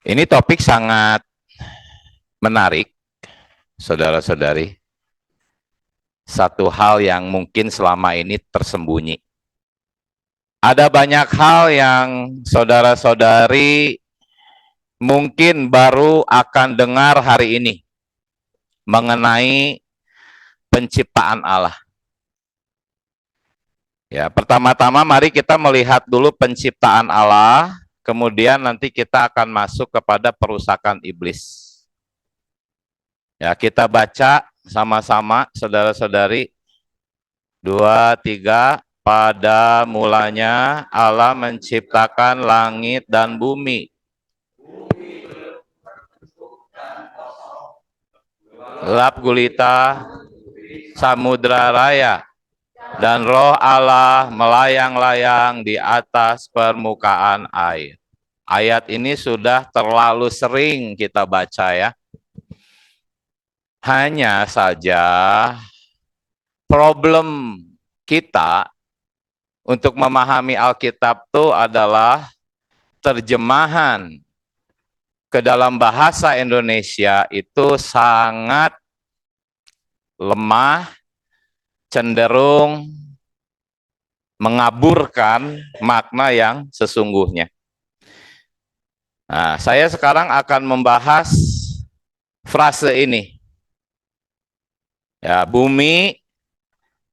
Ini topik sangat menarik, saudara-saudari. Satu hal yang mungkin selama ini tersembunyi. Ada banyak hal yang saudara-saudari mungkin baru akan dengar hari ini mengenai penciptaan Allah. Ya, pertama-tama mari kita melihat dulu penciptaan Allah, kemudian nanti kita akan masuk kepada perusakan iblis. Ya, kita baca sama-sama, saudara-saudari. 2, 3. Pada mulanya Allah menciptakan langit dan bumi. Gelap gulita samudra raya, dan roh Allah melayang-layang di atas permukaan air. Ayat ini sudah terlalu sering kita baca ya. Hanya saja problem kita untuk memahami Alkitab itu adalah terjemahan ke dalam bahasa Indonesia itu sangat lemah, cenderung mengaburkan makna yang sesungguhnya. Nah, saya sekarang akan membahas frase ini. Ya, bumi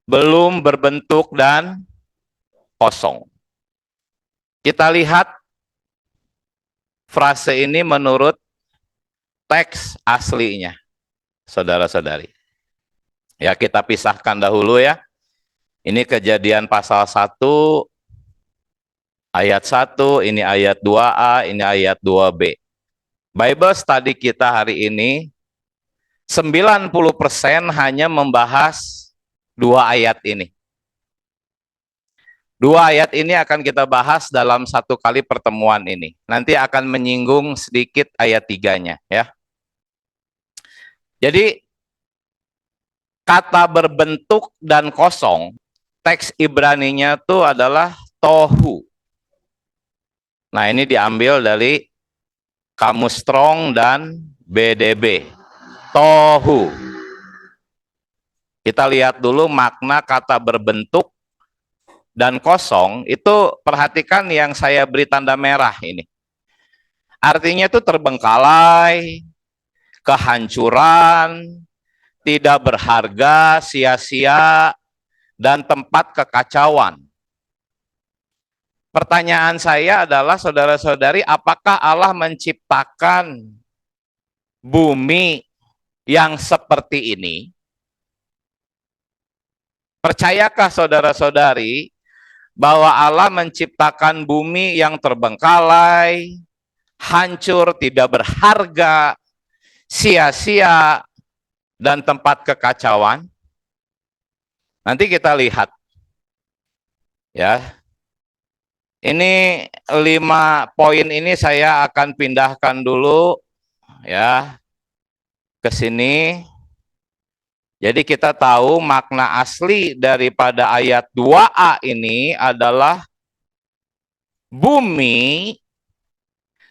belum berbentuk dan kosong. Kita lihat frase ini menurut teks aslinya, saudara-saudari. Ya, kita pisahkan dahulu ya. Ini Kejadian pasal 1, ayat 1, ini ayat 2a, ini ayat 2b. Bible study kita hari ini 90% hanya membahas 2 ayat ini. 2 ayat ini akan kita bahas dalam 1 kali pertemuan ini. Nanti akan menyinggung sedikit ayat 3-nya ya. Jadi kata berbentuk dan kosong, teks Ibraninya itu adalah tohu. Nah, ini diambil dari Kamus Strong dan BDB. Tohu. Kita lihat dulu makna kata berbentuk dan kosong, itu perhatikan yang saya beri tanda merah ini. Artinya itu terbengkalai, kehancuran, tidak berharga, sia-sia, dan tempat kekacauan. Pertanyaan saya adalah, saudara-saudari, apakah Allah menciptakan bumi yang seperti ini? Percayakah saudara-saudari bahwa Allah menciptakan bumi yang terbengkalai, hancur, tidak berharga, sia-sia, dan tempat kekacauan? Nanti kita lihat. Ya. Ini 5 poin ini saya akan pindahkan dulu ya ke sini. Jadi kita tahu makna asli daripada ayat 2a ini adalah bumi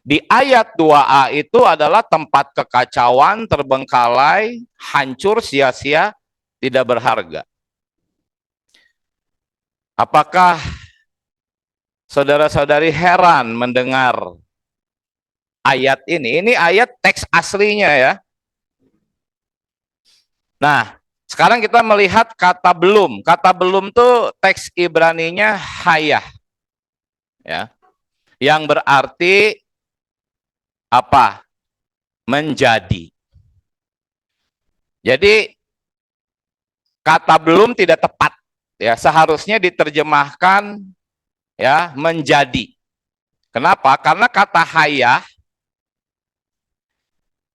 di ayat 2a itu adalah tempat kekacauan, terbengkalai, hancur, sia-sia, tidak berharga. Apakah saudara-saudari heran mendengar ayat ini? Ini ayat teks aslinya ya. Nah, sekarang kita melihat kata belum. Kata belum tuh teks Ibraninya hayah. Ya. Yang berarti apa? Menjadi. Jadi kata belum tidak tepat. Ya, seharusnya diterjemahkan ya menjadi. Kenapa? Karena kata hayah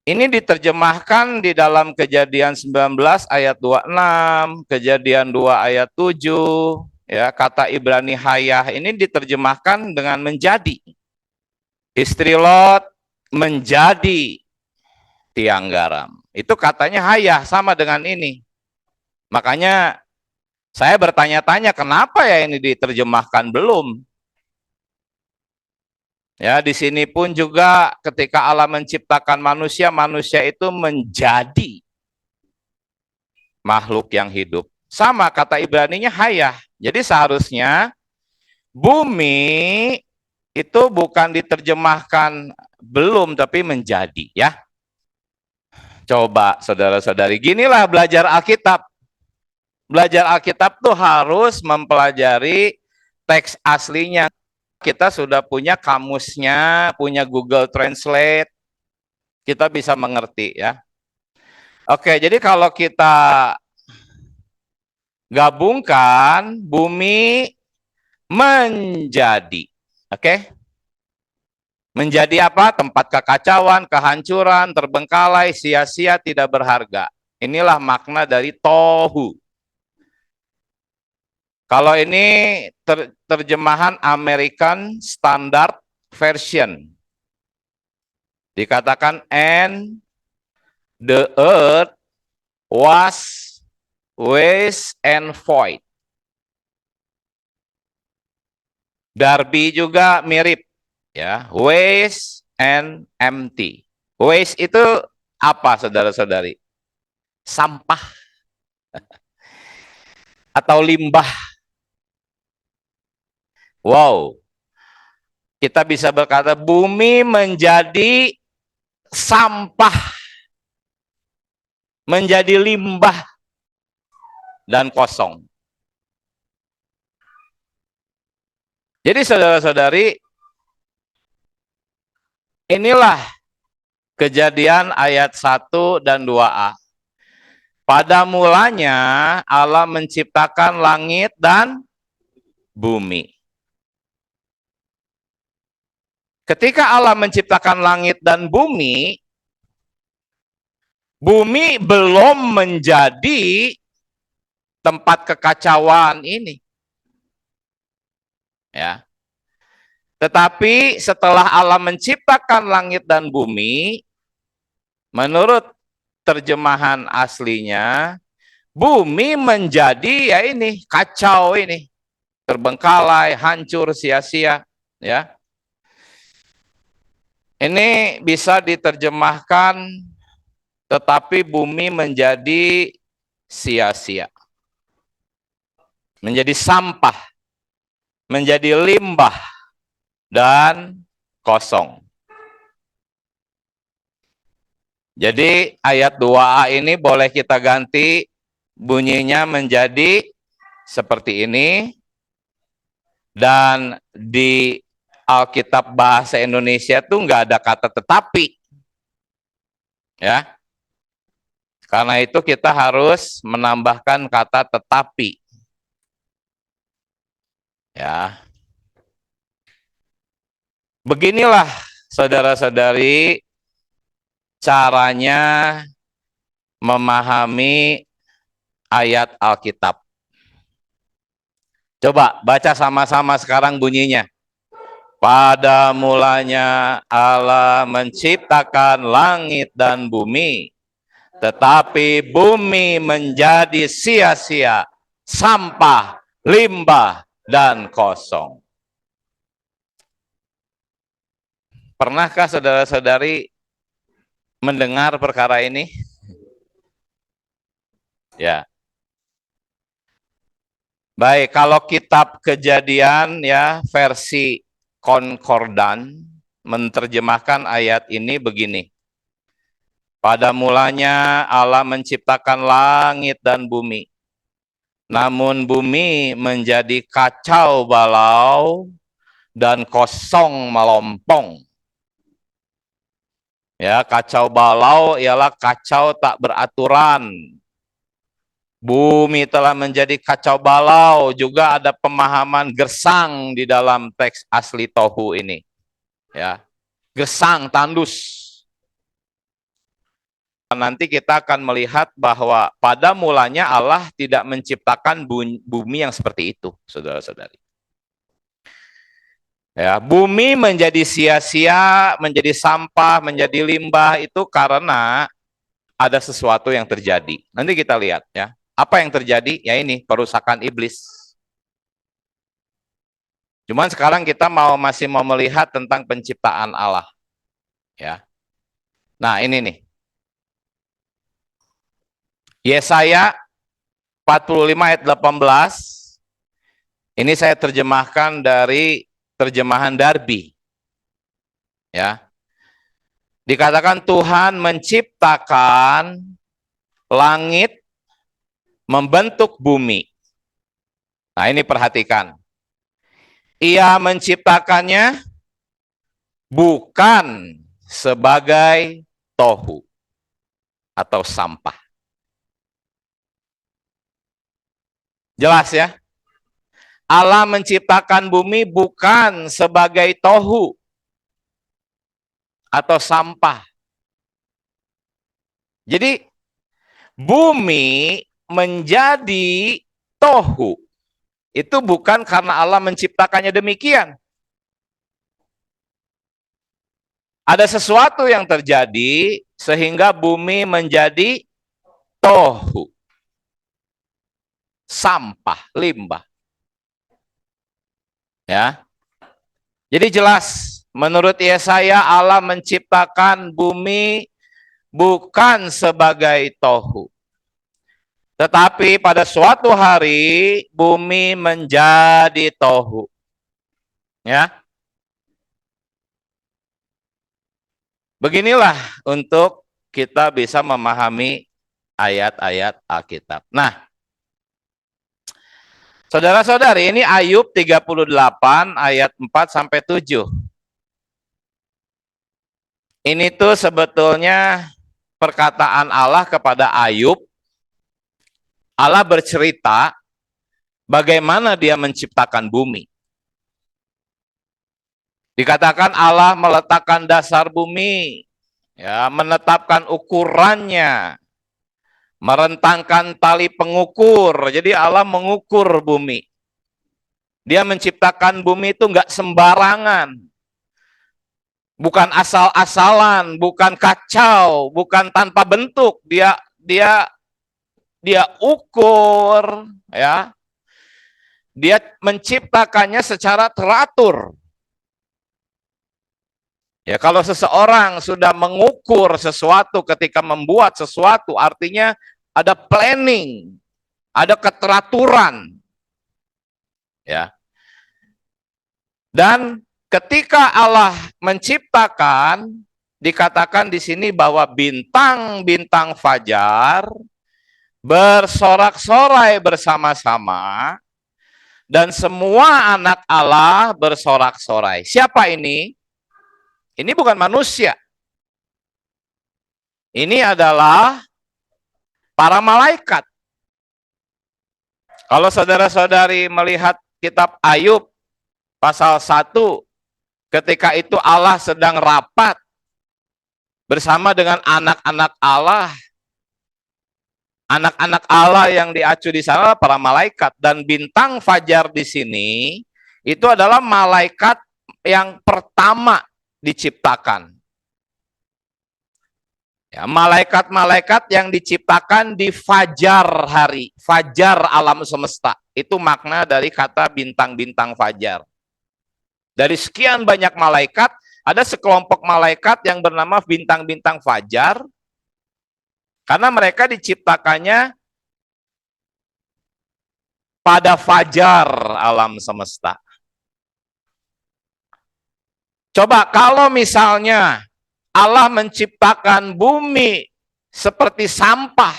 ini diterjemahkan di dalam Kejadian 19 ayat 26, Kejadian 2 ayat 7, ya, kata Ibrani hayah ini diterjemahkan dengan menjadi. Istri Lot menjadi tiang garam. Itu katanya hayah, sama dengan ini. Makanya saya bertanya-tanya kenapa ya ini diterjemahkan belum? Ya, di sini pun juga ketika Allah menciptakan manusia, manusia itu menjadi makhluk yang hidup. Sama kata Ibraninya hayah. Jadi seharusnya bumi itu bukan diterjemahkan belum tapi menjadi ya. Coba saudara-saudari, ginilah belajar Alkitab. Belajar Alkitab tuh harus mempelajari teks aslinya. Kita sudah punya kamusnya, punya Google Translate, kita bisa mengerti ya. Oke, jadi kalau kita gabungkan bumi menjadi, oke? Menjadi apa? Tempat kekacauan, kehancuran, terbengkalai, sia-sia, tidak berharga. Inilah makna dari tohu. Kalau ini terjemahan American Standard Version. Dikatakan, and the earth was waste and void. Darby juga mirip, ya, waste and empty. Waste itu apa, saudara-saudari? Sampah atau limbah. Wow, kita bisa berkata bumi menjadi sampah, menjadi limbah dan kosong. Jadi saudara-saudari, inilah Kejadian ayat 1 dan 2a. Pada mulanya Allah menciptakan langit dan bumi. Ketika Allah menciptakan langit dan bumi, bumi belum menjadi tempat kekacauan ini. Ya. Tetapi setelah Allah menciptakan langit dan bumi, menurut terjemahan aslinya, bumi menjadi ya ini kacau ini, terbengkalai, hancur, sia-sia, ya. Ini bisa diterjemahkan, tetapi bumi menjadi sia-sia, menjadi sampah, menjadi limbah dan kosong. Jadi ayat 2a ini boleh kita ganti bunyinya menjadi seperti ini. Dan di Alkitab bahasa Indonesia tuh nggak ada kata tetapi. Ya. Karena itu kita harus menambahkan kata tetapi. Ya. Beginilah saudara-saudari caranya memahami ayat Alkitab. Coba baca sama-sama sekarang bunyinya. Pada mulanya Allah menciptakan langit dan bumi, tetapi bumi menjadi sia-sia, sampah, limbah, dan kosong. Pernahkah saudara-saudari mendengar perkara ini? Ya. Baik, kalau kitab Kejadian ya versi konkordan menerjemahkan ayat ini begini. Pada mulanya Allah menciptakan langit dan bumi. Namun bumi menjadi kacau balau dan kosong melompong. Ya, kacau balau ialah kacau tak beraturan. Bumi telah menjadi kacau balau, juga ada pemahaman gersang di dalam teks asli tohu ini. Ya, gersang, tandus. Nanti kita akan melihat bahwa pada mulanya Allah tidak menciptakan bumi yang seperti itu, saudara-saudari. Ya, bumi menjadi sia-sia, menjadi sampah, menjadi limbah itu karena ada sesuatu yang terjadi. Nanti kita lihat ya. Apa yang terjadi? Ya ini, perusakan iblis. Cuman sekarang kita masih mau melihat tentang penciptaan Allah. Ya. Nah, ini nih. Yesaya 45 ayat 18. Ini saya terjemahkan dari terjemahan Darby. Ya. Dikatakan Tuhan menciptakan langit, membentuk bumi. Nah, ini perhatikan. Ia menciptakannya bukan sebagai tohu atau sampah. Jelas ya? Allah menciptakan bumi bukan sebagai tohu atau sampah. Jadi bumi menjadi tohu itu bukan karena Allah menciptakannya demikian. Ada sesuatu yang terjadi sehingga bumi menjadi tohu. Sampah, limbah. Ya. Jadi jelas, menurut Yesaya Allah menciptakan bumi bukan sebagai tohu. Tetapi pada suatu hari bumi menjadi tohu. Ya. Beginilah untuk kita bisa memahami ayat-ayat Alkitab. Nah, saudara-saudari, ini Ayub 38 ayat 4 sampai 7. Ini tuh sebetulnya perkataan Allah kepada Ayub. Allah bercerita bagaimana dia menciptakan bumi. Dikatakan Allah meletakkan dasar bumi, ya, menetapkan ukurannya, merentangkan tali pengukur. Jadi Allah mengukur bumi. Dia menciptakan bumi itu enggak sembarangan. Bukan asal-asalan, bukan kacau, bukan tanpa bentuk. Dia ukur, ya. Dia menciptakannya secara teratur. Ya, kalau seseorang sudah mengukur sesuatu ketika membuat sesuatu, artinya ada planning, ada keteraturan. Ya. Dan ketika Allah menciptakan, dikatakan di sini bahwa bintang-bintang fajar bersorak-sorai bersama-sama dan semua anak Allah bersorak-sorai. Siapa ini? Ini bukan manusia. Ini adalah para malaikat. Kalau saudara-saudari melihat kitab Ayub pasal 1, ketika itu Allah sedang rapat bersama dengan anak-anak Allah. Anak-anak Allah yang diacu di sana para malaikat, dan bintang fajar di sini itu adalah malaikat yang pertama diciptakan. Ya, malaikat-malaikat yang diciptakan di fajar hari, fajar alam semesta. Itu makna dari kata bintang-bintang fajar. Dari sekian banyak malaikat, ada sekelompok malaikat yang bernama bintang-bintang fajar, karena mereka diciptakannya pada fajar alam semesta. Coba kalau misalnya Allah menciptakan bumi seperti sampah,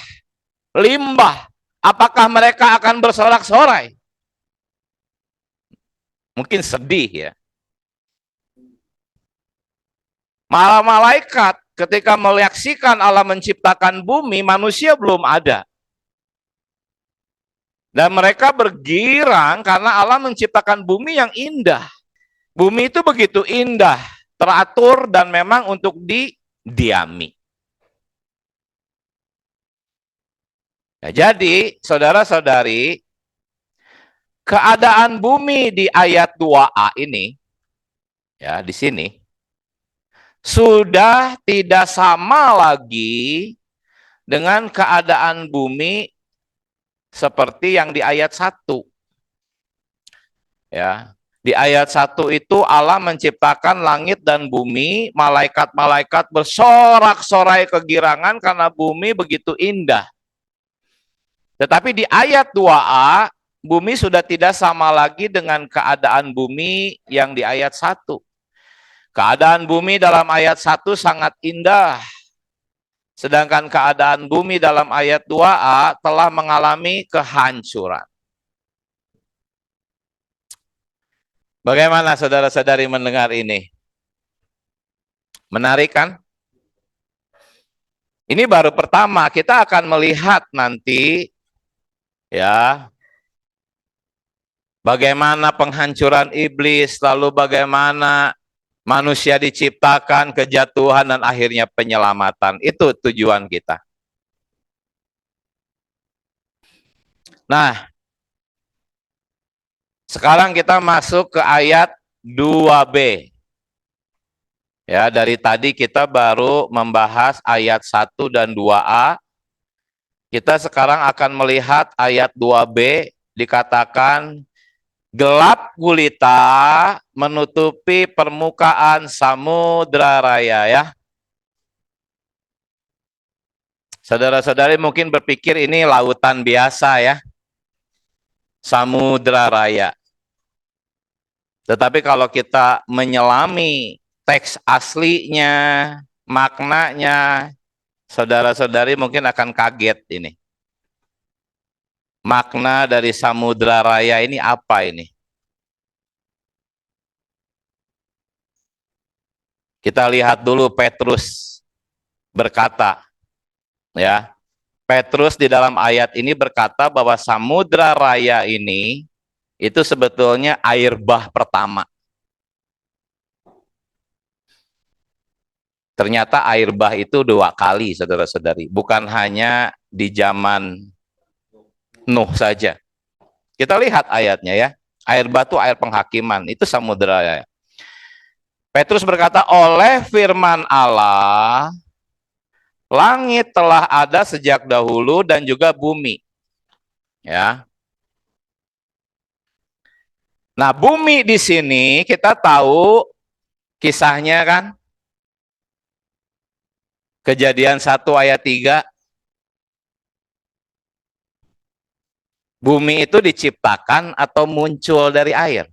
limbah, apakah mereka akan bersorak-sorai? Mungkin sedih ya. Malah malaikat ketika menyaksikan Allah menciptakan bumi, manusia belum ada. Dan mereka bergirang karena Allah menciptakan bumi yang indah. Bumi itu begitu indah, teratur, dan memang untuk didiami. Nah, jadi, saudara-saudari, keadaan bumi di ayat 2a ini, ya di sini, sudah tidak sama lagi dengan keadaan bumi seperti yang di ayat 1. Ya. Di ayat 1 itu Allah menciptakan langit dan bumi, malaikat-malaikat bersorak-sorai kegirangan karena bumi begitu indah. Tetapi di ayat 2a, bumi sudah tidak sama lagi dengan keadaan bumi yang di ayat 1. Keadaan bumi dalam ayat 1 sangat indah. Sedangkan keadaan bumi dalam ayat 2a telah mengalami kehancuran. Bagaimana saudara-saudari mendengar ini? Menarik kan? Ini baru pertama, kita akan melihat nanti ya bagaimana penghancuran iblis, lalu bagaimana manusia diciptakan, kejatuhan, dan akhirnya penyelamatan. Itu tujuan kita. Nah, sekarang kita masuk ke ayat 2b. Ya, dari tadi kita baru membahas ayat 1 dan 2a. Kita sekarang akan melihat ayat 2b, dikatakan gelap gulita menutupi permukaan samudra raya ya. Saudara-saudari mungkin berpikir ini lautan biasa ya. Samudra raya. Tetapi kalau kita menyelami teks aslinya, maknanya, saudara-saudari mungkin akan kaget ini. Makna dari samudra raya ini apa ini? Kita lihat dulu Petrus berkata, ya. Petrus di dalam ayat ini berkata bahwa samudra raya ini itu sebetulnya air bah pertama. Ternyata air bah itu 2 kali, saudara-saudari. Bukan hanya di zaman Nuh saja. Kita lihat ayatnya ya. Air bah itu air penghakiman. Itu samudra raya. Petrus berkata, oleh firman Allah, langit telah ada sejak dahulu dan juga bumi. Ya. Nah, bumi di sini kita tahu kisahnya kan. Kejadian 1 ayat 3. Bumi itu diciptakan atau muncul dari air?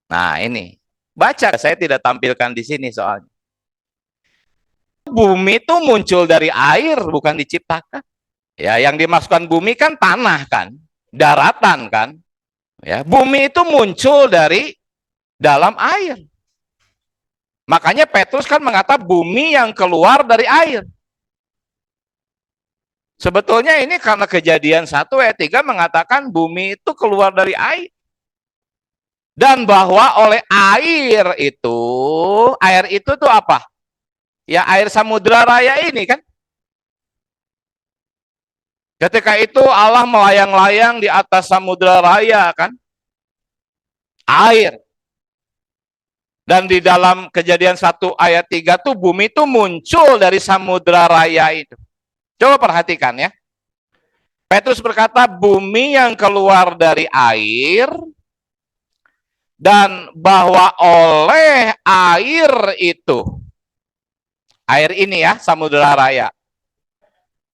Nah, ini. Baca, saya tidak tampilkan di sini soalnya. Bumi itu muncul dari air, bukan diciptakan. Ya, yang dimasukkan bumi kan tanah kan, daratan kan. Ya, bumi itu muncul dari dalam air. Makanya Petrus kan mengatakan bumi yang keluar dari air. Sebetulnya ini karena kejadian 1 ayat 3 mengatakan bumi itu keluar dari air. Dan bahwa oleh air itu tuh apa? Ya air samudra raya ini kan. Ketika itu Allah melayang-layang di atas samudra raya kan. Air. Dan di dalam kejadian 1 ayat 3 tuh bumi itu muncul dari samudra raya itu. Coba perhatikan ya. Petrus berkata bumi yang keluar dari air dan bahwa oleh air itu, air ini ya, samudra raya,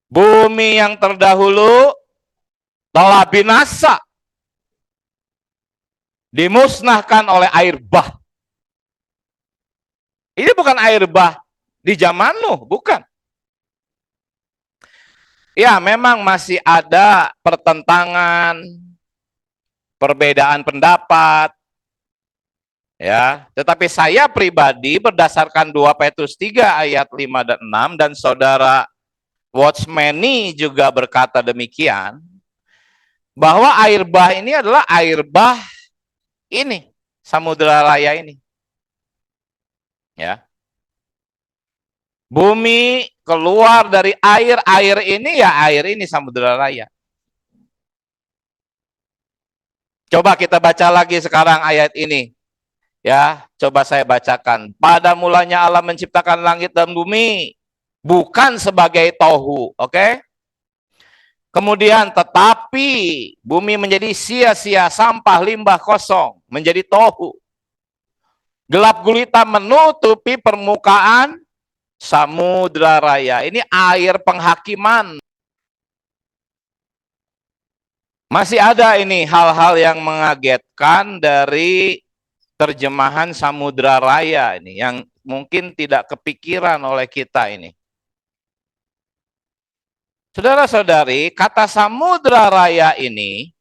bumi yang terdahulu telah binasa, dimusnahkan oleh air bah. Ini bukan air bah di zaman Nuh, bukan. Ya, memang masih ada pertentangan, perbedaan pendapat, ya. Tetapi saya pribadi berdasarkan 2 Petrus 3 ayat 5 dan 6 dan saudara Watchmeni juga berkata demikian, bahwa air bah ini adalah air bah ini, samudra raya ini. Ya. Bumi keluar dari air, air ini ya air ini samudra raya. Coba kita baca lagi sekarang ayat ini. Ya, coba saya bacakan. Pada mulanya Allah menciptakan langit dan bumi, bukan sebagai tohu, oke? Kemudian tetapi bumi menjadi sia-sia, sampah, limbah kosong, menjadi tohu. Gelap gulita menutupi permukaan samudra raya. Ini air penghakiman. Masih ada ini hal-hal yang mengagetkan dari terjemahan samudra raya ini yang mungkin tidak kepikiran oleh kita ini. Saudara-saudari, kata samudra raya ini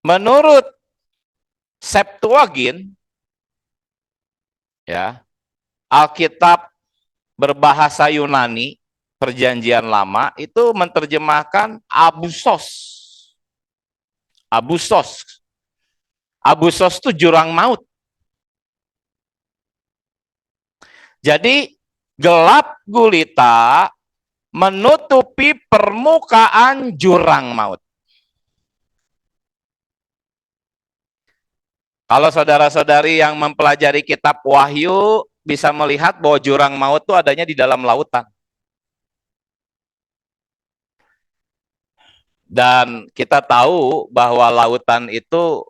menurut Septuagint, ya, Alkitab berbahasa Yunani Perjanjian Lama itu menerjemahkan abusos. Abusos. Abusos itu jurang maut. Jadi gelap gulita menutupi permukaan jurang maut. Kalau saudara-saudari yang mempelajari kitab Wahyu bisa melihat bahwa jurang maut itu adanya di dalam lautan. Dan kita tahu bahwa lautan itu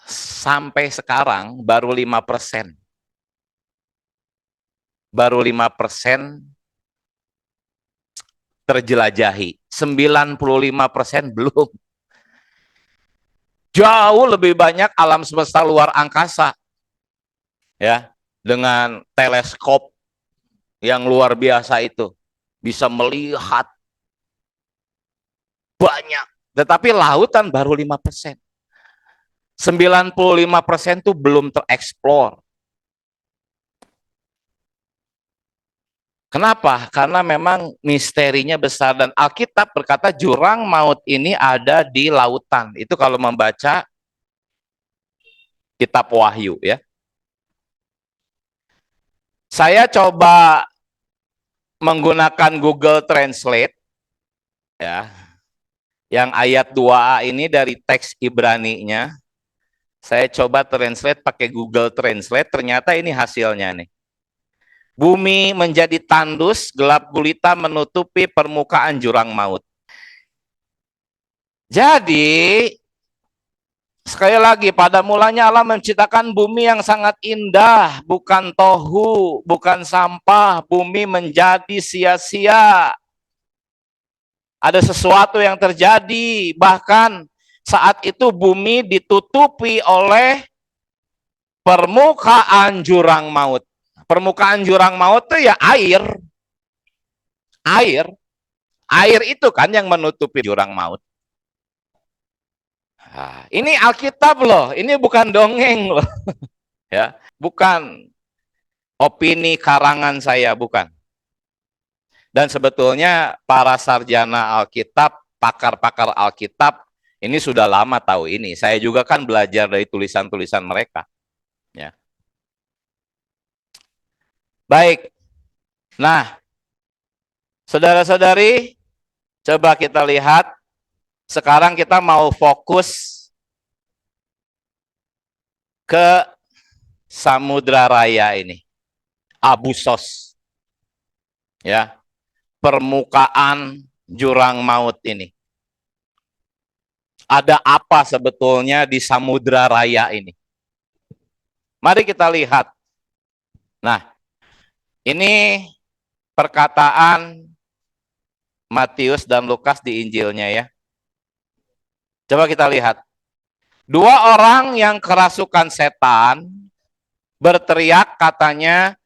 sampai sekarang baru 5%. Baru 5% terjelajahi. 95% belum. Jauh lebih banyak alam semesta luar angkasa. Ya, dengan teleskop yang luar biasa itu bisa melihat banyak. Tetapi lautan baru 5%. 95% itu belum tereksplor. Kenapa? Karena memang misterinya besar dan Alkitab berkata jurang maut ini ada di lautan. Itu kalau membaca kitab Wahyu ya. Saya coba menggunakan Google Translate ya. Yang ayat 2a ini dari teks Ibrani-nya. Saya coba translate pakai Google Translate, ternyata ini hasilnya nih. Bumi menjadi tandus, gelap gulita menutupi permukaan jurang maut. Jadi, sekali lagi, pada mulanya Allah menciptakan bumi yang sangat indah, bukan tohu, bukan sampah, bumi menjadi sia-sia. Ada sesuatu yang terjadi, bahkan saat itu bumi ditutupi oleh permukaan jurang maut. Permukaan jurang maut itu ya air. Air. Air itu kan yang menutupi jurang maut. Nah, ini Alkitab loh, ini bukan dongeng loh. Ya, bukan opini karangan saya, bukan. Dan sebetulnya para sarjana Alkitab, pakar-pakar Alkitab, ini sudah lama tahu ini. Saya juga kan belajar dari tulisan-tulisan mereka. Ya. Baik. Nah, saudara-saudari, coba kita lihat. Sekarang kita mau fokus ke Samudra Raya ini. Abusos. Ya. Permukaan jurang maut ini. Ada apa sebetulnya di Samudra Raya ini? Mari kita lihat. Nah, ini perkataan Matius dan Lukas di Injilnya ya. Coba kita lihat. Dua orang yang kerasukan setan berteriak katanya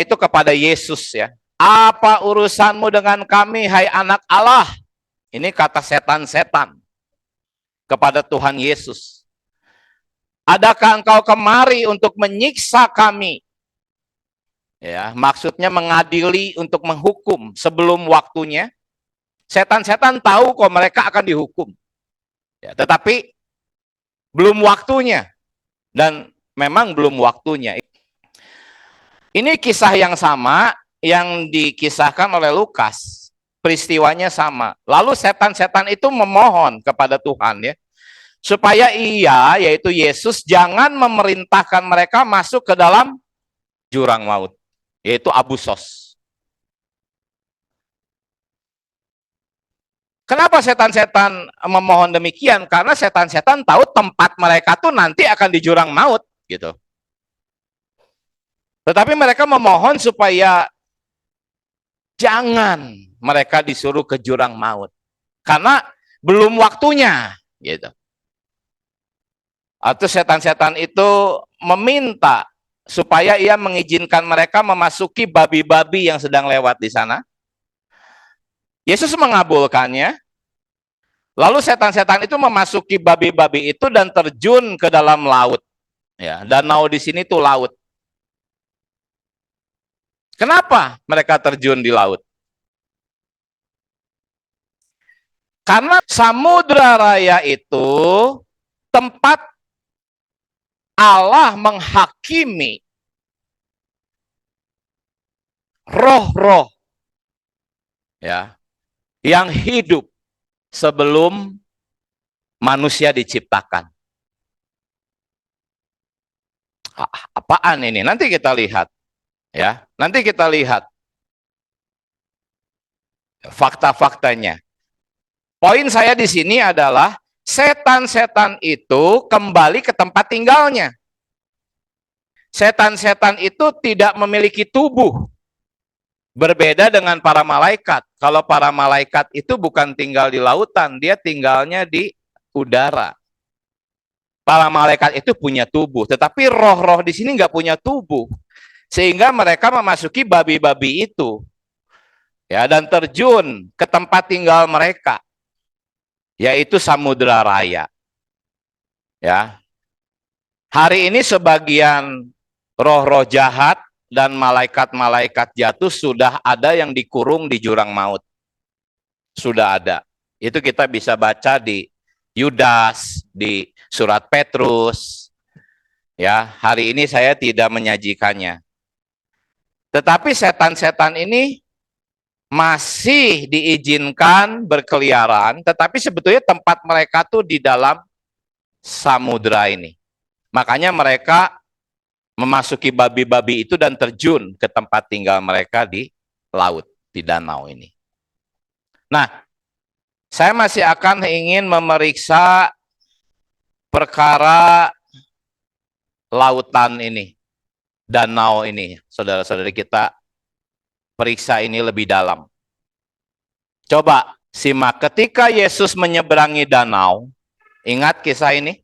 itu kepada Yesus ya. Apa urusanmu dengan kami hai anak Allah? Ini kata setan-setan kepada Tuhan Yesus. Adakah engkau kemari untuk menyiksa kami? Ya, maksudnya mengadili untuk menghukum sebelum waktunya. Setan-setan tahu kok mereka akan dihukum. Ya, tetapi belum waktunya. Dan memang belum waktunya. Ini kisah yang sama yang dikisahkan oleh Lukas. Peristiwanya sama. Lalu setan-setan itu memohon kepada Tuhan ya. Supaya ia, yaitu Yesus, jangan memerintahkan mereka masuk ke dalam jurang maut. Yaitu abusos. Kenapa setan-setan memohon demikian? Karena setan-setan tahu tempat mereka tuh nanti akan di jurang maut, gitu. Tetapi mereka memohon supaya jangan mereka disuruh ke jurang maut. Karena belum waktunya, gitu. Atau setan-setan itu meminta supaya ia mengizinkan mereka memasuki babi-babi yang sedang lewat di sana. Yesus mengabulkannya. Lalu setan-setan itu memasuki babi-babi itu dan terjun ke dalam laut. Ya, danau di sini tuh laut. Kenapa mereka terjun di laut? Karena Samudra Raya itu tempat Allah menghakimi roh-roh, ya, yang hidup sebelum manusia diciptakan. Apaan ini? Nanti kita lihat, ya. Nanti kita lihat fakta-faktanya. Poin saya di sini adalah setan-setan itu kembali ke tempat tinggalnya. Setan-setan itu tidak memiliki tubuh. Berbeda dengan para malaikat. Kalau para malaikat itu bukan tinggal di lautan, dia tinggalnya di udara. Para malaikat itu punya tubuh, tetapi roh-roh di sini nggak punya tubuh. Sehingga mereka memasuki babi-babi itu. Ya, dan terjun ke tempat tinggal mereka, yaitu Samudra Raya. Ya. Hari ini sebagian roh-roh jahat dan malaikat-malaikat jatuh sudah ada yang dikurung di jurang maut. Sudah ada. Itu kita bisa baca di Yudas, di surat Petrus. Ya, hari ini saya tidak menyajikannya. Tetapi setan-setan ini masih diizinkan berkeliaran, tetapi sebetulnya tempat mereka tuh di dalam samudra ini. Makanya mereka memasuki babi-babi itu dan terjun ke tempat tinggal mereka di laut, di danau ini. Nah, saya masih akan ingin memeriksa perkara lautan ini, danau ini. Saudara-saudari kita periksa ini lebih dalam. Coba simak, ketika Yesus menyeberangi danau, ingat kisah ini?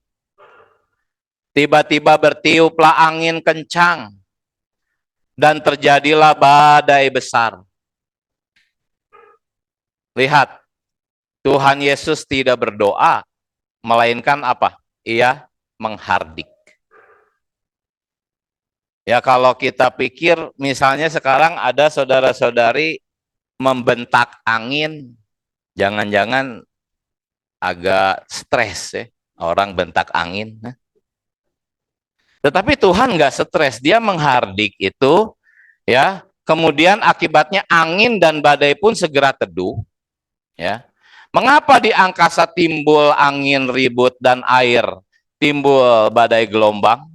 Tiba-tiba bertiuplah angin kencang dan terjadilah badai besar. Lihat, Tuhan Yesus tidak berdoa, melainkan apa? Ia menghardik. Ya, kalau kita pikir misalnya sekarang ada saudara-saudari membentak angin, jangan-jangan agak stres ya, orang bentak angin. Tetapi Tuhan nggak stres, dia menghardik itu, ya. Kemudian akibatnya angin dan badai pun segera teduh, ya. Mengapa di angkasa timbul angin ribut dan air timbul badai gelombang?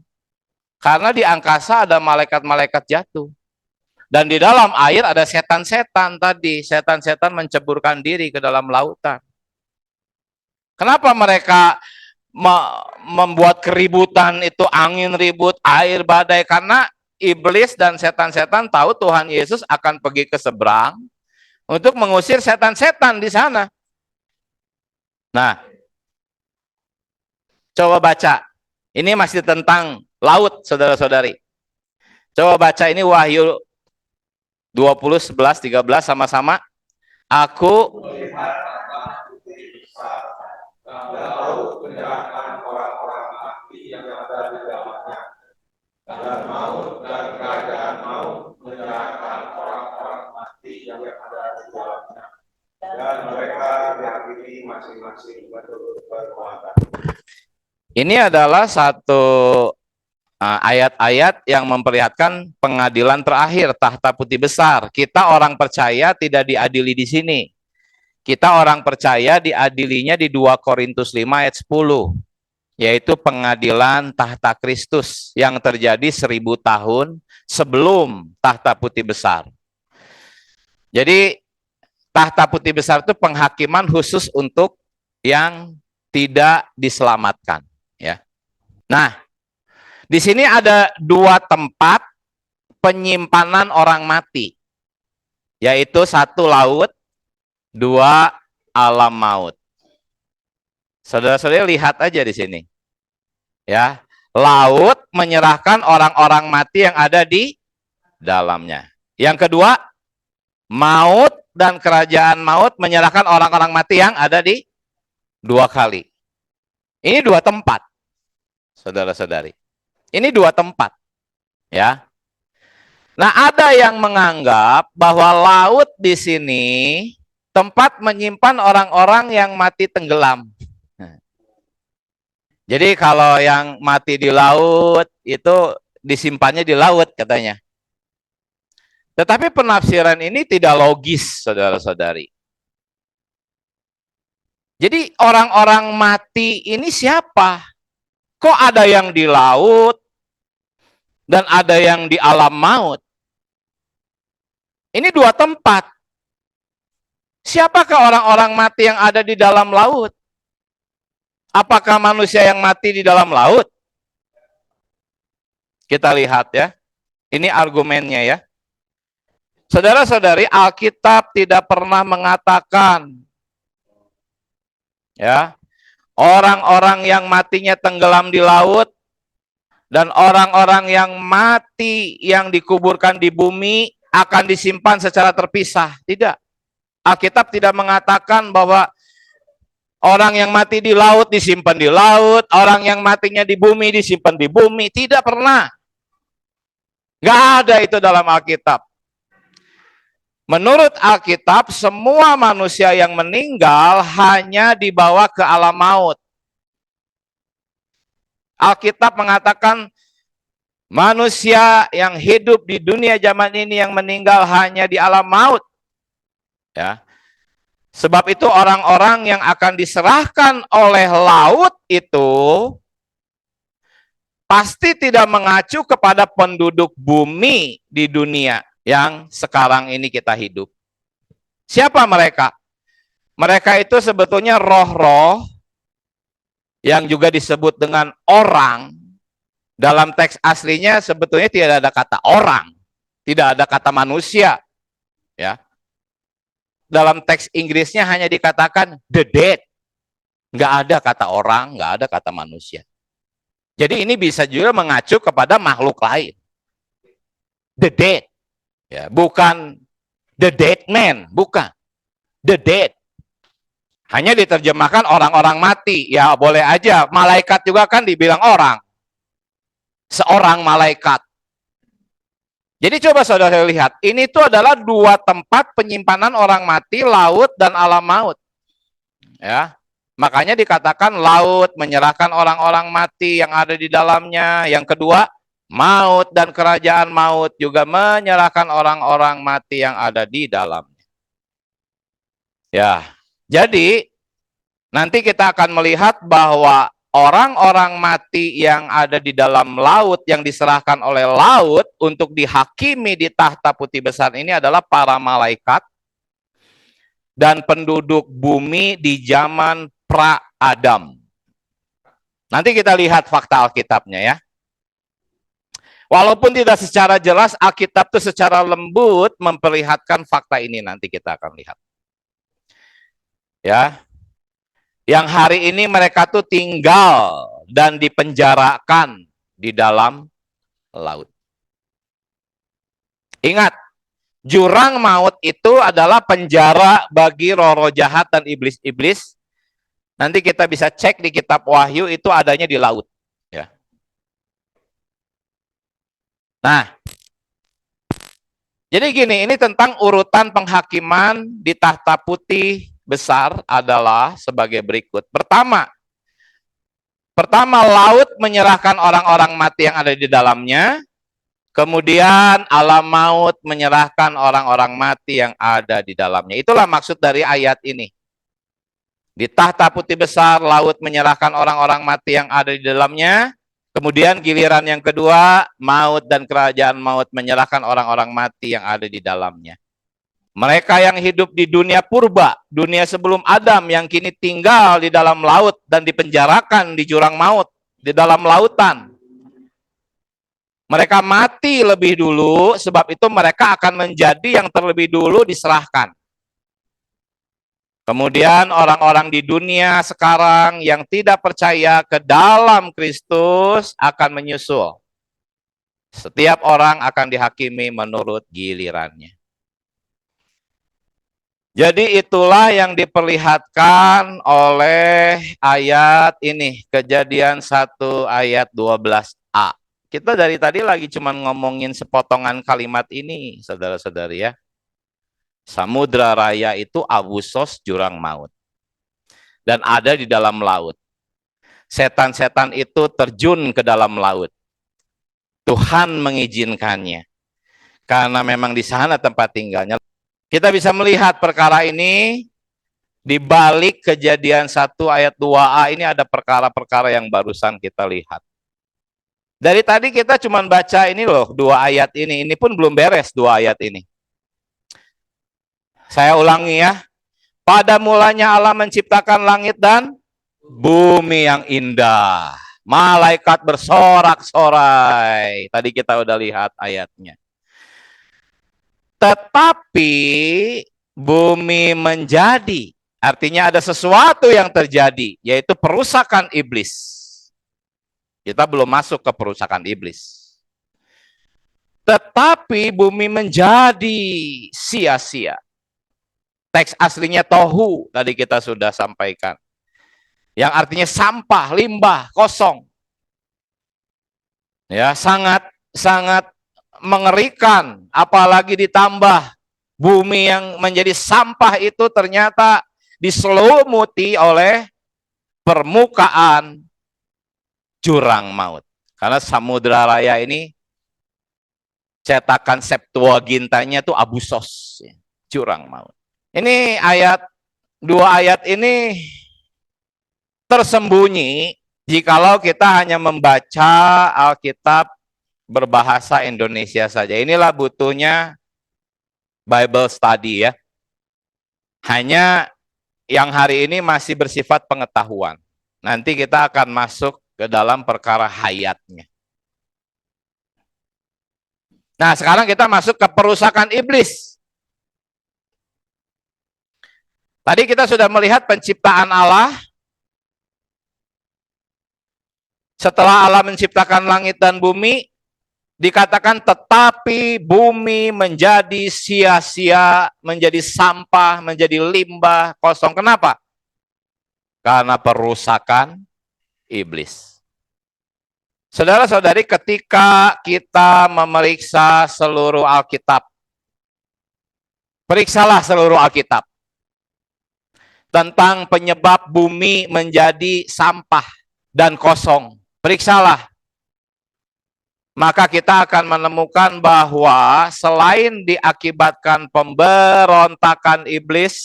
Karena di angkasa ada malaikat-malaikat jatuh. Dan di dalam air ada setan-setan tadi. Setan-setan menceburkan diri ke dalam lautan. Kenapa mereka membuat keributan itu, angin ribut, air badai? Karena iblis dan setan-setan tahu Tuhan Yesus akan pergi ke seberang untuk mengusir setan-setan di sana. Nah, coba baca. Ini masih tentang laut, saudara-saudari. Coba baca ini Wahyu 20, 11, 13 sama-sama. Aku laut menyerahkan orang-orang mati yang ada di dalamnya, dan maut dan kerajaan maut menyerahkan orang-orang mati yang ada di dalamnya, dan mereka dihakimi masing-masing menurut perbuatan. Ini adalah satu ayat-ayat yang memperlihatkan pengadilan terakhir, tahta putih besar. Kita orang percaya tidak diadili di sini. Kita orang percaya diadilinya di 2 Korintus 5 ayat 10, yaitu pengadilan tahta Kristus yang terjadi 1000 tahun sebelum tahta putih besar. Jadi Tahta putih besar itu penghakiman khusus untuk yang tidak diselamatkan. Ya. Nah, di sini ada dua tempat penyimpanan orang mati, yaitu satu laut, dua alam maut. Saudara-saudara lihat aja di sini. Ya, laut menyerahkan orang-orang mati yang ada di dalamnya. Yang kedua, maut dan kerajaan maut menyerahkan orang-orang mati yang ada di dua kali. Ini dua tempat, saudara-saudari. Ini dua tempat, ya. Nah, ada yang menganggap bahwa laut di sini tempat menyimpan orang-orang yang mati tenggelam. Jadi kalau yang mati di laut itu disimpannya di laut katanya. Tetapi penafsiran ini tidak logis, saudara-saudari. Jadi orang-orang mati ini siapa? Kok ada yang di laut dan ada yang di alam maut? Ini dua tempat. Siapakah orang-orang mati yang ada di dalam laut? Apakah manusia yang mati di dalam laut? Kita lihat ya. Ini argumennya ya. Saudara-saudari, Alkitab tidak pernah mengatakan ya, orang-orang yang matinya tenggelam di laut dan orang-orang yang mati yang dikuburkan di bumi akan disimpan secara terpisah. Tidak. Alkitab tidak mengatakan bahwa orang yang mati di laut disimpan di laut, orang yang matinya di bumi disimpan di bumi. Tidak pernah. Nggak ada itu dalam Alkitab. Menurut Alkitab, semua manusia yang meninggal hanya dibawa ke alam maut. Alkitab mengatakan manusia yang hidup di dunia zaman ini yang meninggal hanya di alam maut. Ya. Sebab itu orang-orang yang akan diserahkan oleh laut itu pasti tidak mengacu kepada penduduk bumi di dunia yang sekarang ini kita hidup. Siapa mereka? Mereka itu sebetulnya roh-roh yang juga disebut dengan orang. Dalam teks aslinya sebetulnya tidak ada kata orang, tidak ada kata manusia. Ya. Dalam teks Inggrisnya hanya dikatakan the dead. Nggak ada kata orang, nggak ada kata manusia. Jadi ini bisa juga mengacu kepada makhluk lain. The dead. Ya, bukan the dead man, bukan. The dead. Hanya diterjemahkan orang-orang mati. Ya boleh aja, malaikat juga kan dibilang orang. Seorang malaikat. Jadi coba saudara lihat, ini tuh adalah dua tempat penyimpanan orang mati, laut dan alam maut. Ya. Makanya dikatakan laut menyerahkan orang-orang mati yang ada di dalamnya. Yang kedua, maut dan kerajaan maut juga menyerahkan orang-orang mati yang ada di dalamnya. Ya, jadi nanti kita akan melihat bahwa orang-orang mati yang ada di dalam laut yang diserahkan oleh laut untuk dihakimi di tahta putih besar ini adalah para malaikat dan penduduk bumi di zaman pra-Adam. Nanti kita lihat fakta Alkitabnya ya. Walaupun tidak secara jelas, Alkitab itu secara lembut memperlihatkan fakta ini, nanti kita akan lihat. Ya. Yang hari ini mereka tuh tinggal dan dipenjarakan di dalam laut. Ingat, jurang maut itu adalah penjara bagi roh-roh jahat dan iblis-iblis. Nanti kita bisa cek di kitab Wahyu itu adanya di laut. Ya. Nah, jadi gini, ini tentang urutan penghakiman di tahta putih besar adalah sebagai berikut. Pertama, laut menyerahkan orang-orang mati yang ada di dalamnya. Kemudian alam maut menyerahkan orang-orang mati yang ada di dalamnya. Itulah maksud dari ayat ini. Di tahta putih besar, laut menyerahkan orang-orang mati yang ada di dalamnya. Kemudian giliran yang kedua, maut dan kerajaan maut menyerahkan orang-orang mati yang ada di dalamnya. Mereka yang hidup di dunia purba, dunia sebelum Adam yang kini tinggal di dalam laut dan dipenjarakan di jurang maut, di dalam lautan. Mereka mati lebih dulu, sebab itu mereka akan menjadi yang terlebih dulu diserahkan. Kemudian orang-orang di dunia sekarang yang tidak percaya ke dalam Kristus akan menyusul. Setiap orang akan dihakimi menurut gilirannya. Jadi itulah yang diperlihatkan oleh ayat ini, Kejadian 1 ayat 12a. Kita dari tadi lagi cuma ngomongin sepotongan kalimat ini, saudara-saudari ya. Samudra Raya itu Abusos jurang maut. Dan ada di dalam laut. Setan-setan itu terjun ke dalam laut. Tuhan mengizinkannya. Karena memang di sana tempat tinggalnya. Kita bisa melihat perkara ini di balik Kejadian 1 ayat 2a ini ada perkara-perkara yang barusan kita lihat. Dari tadi kita cuma baca ini loh, 2 ayat ini pun belum beres 2 ayat ini. Saya ulangi ya. Pada mulanya Allah menciptakan langit dan bumi yang indah. Malaikat bersorak-sorai. Tadi kita udah lihat ayatnya. Tetapi bumi menjadi, artinya ada sesuatu yang terjadi, yaitu perusakan iblis. Kita belum masuk ke perusakan iblis. Tetapi bumi menjadi sia-sia. Teks aslinya tohu, tadi kita sudah sampaikan. Yang artinya sampah, limbah, kosong. Ya, sangat mengerikan, apalagi ditambah bumi yang menjadi sampah itu ternyata diselumuti oleh permukaan jurang maut. Karena Samudra Raya ini cetakan Septuagintanya itu Abusos, jurang maut. Ini ayat 2 ayat ini tersembunyi jikalau kita hanya membaca Alkitab berbahasa Indonesia saja. Inilah butuhnya Bible study ya. Hanya yang hari ini masih bersifat pengetahuan. Nanti kita akan masuk ke dalam perkara hayatnya. Nah, sekarang kita masuk ke perusakan iblis. Tadi kita sudah melihat penciptaan Allah. Setelah Allah menciptakan langit dan bumi, dikatakan tetapi bumi menjadi sia-sia, menjadi sampah, menjadi limbah, kosong. Kenapa? Karena perusakan iblis. Saudara-saudari, ketika kita memeriksa seluruh Alkitab, periksalah seluruh Alkitab tentang penyebab bumi menjadi sampah dan kosong. Periksalah. Maka kita akan menemukan bahwa selain diakibatkan pemberontakan iblis,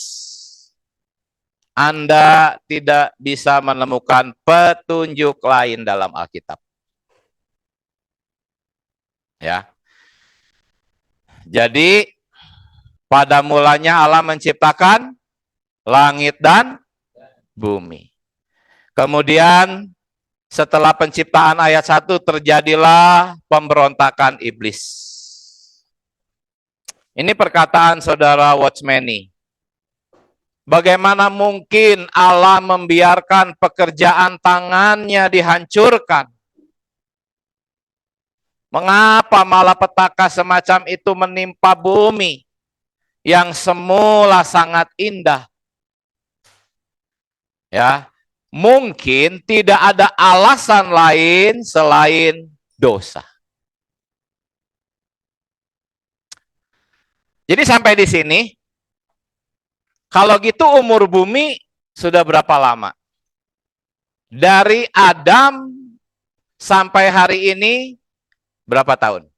Anda tidak bisa menemukan petunjuk lain dalam Alkitab. Ya. Jadi pada mulanya Allah menciptakan langit dan bumi. Kemudian setelah penciptaan ayat 1 terjadilah pemberontakan iblis. Ini perkataan saudara Watchmeni. Bagaimana mungkin Allah membiarkan pekerjaan tangannya dihancurkan? Mengapa malapetaka semacam itu menimpa bumi yang semula sangat indah? Ya. Mungkin tidak ada alasan lain selain dosa. Jadi sampai di sini, kalau gitu umur bumi sudah berapa lama? Dari Adam sampai hari ini berapa tahun?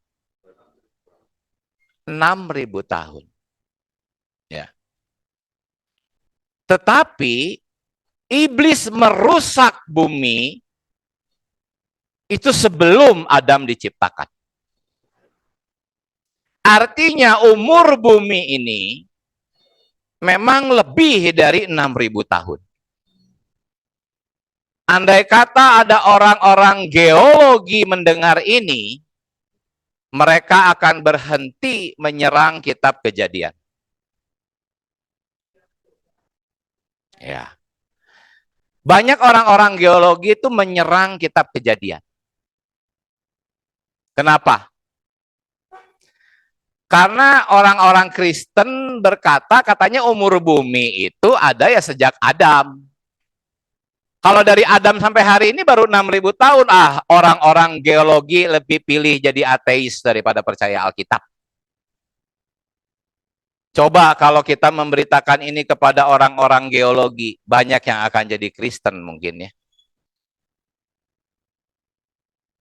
6.000 tahun. Ya. Tetapi iblis merusak bumi itu sebelum Adam diciptakan. Artinya umur bumi ini memang lebih dari 6.000 tahun. Andai kata ada orang-orang geologi mendengar ini, mereka akan berhenti menyerang kitab Kejadian. Ya. Banyak orang-orang geologi itu menyerang kitab Kejadian. Kenapa? Karena orang-orang Kristen berkata, katanya umur bumi itu ada ya sejak Adam. Kalau dari Adam sampai hari ini baru 6.000 tahun. Orang-orang geologi lebih pilih jadi ateis daripada percaya Alkitab. Coba kalau kita memberitakan ini kepada orang-orang geologi, banyak yang akan jadi Kristen mungkin ya.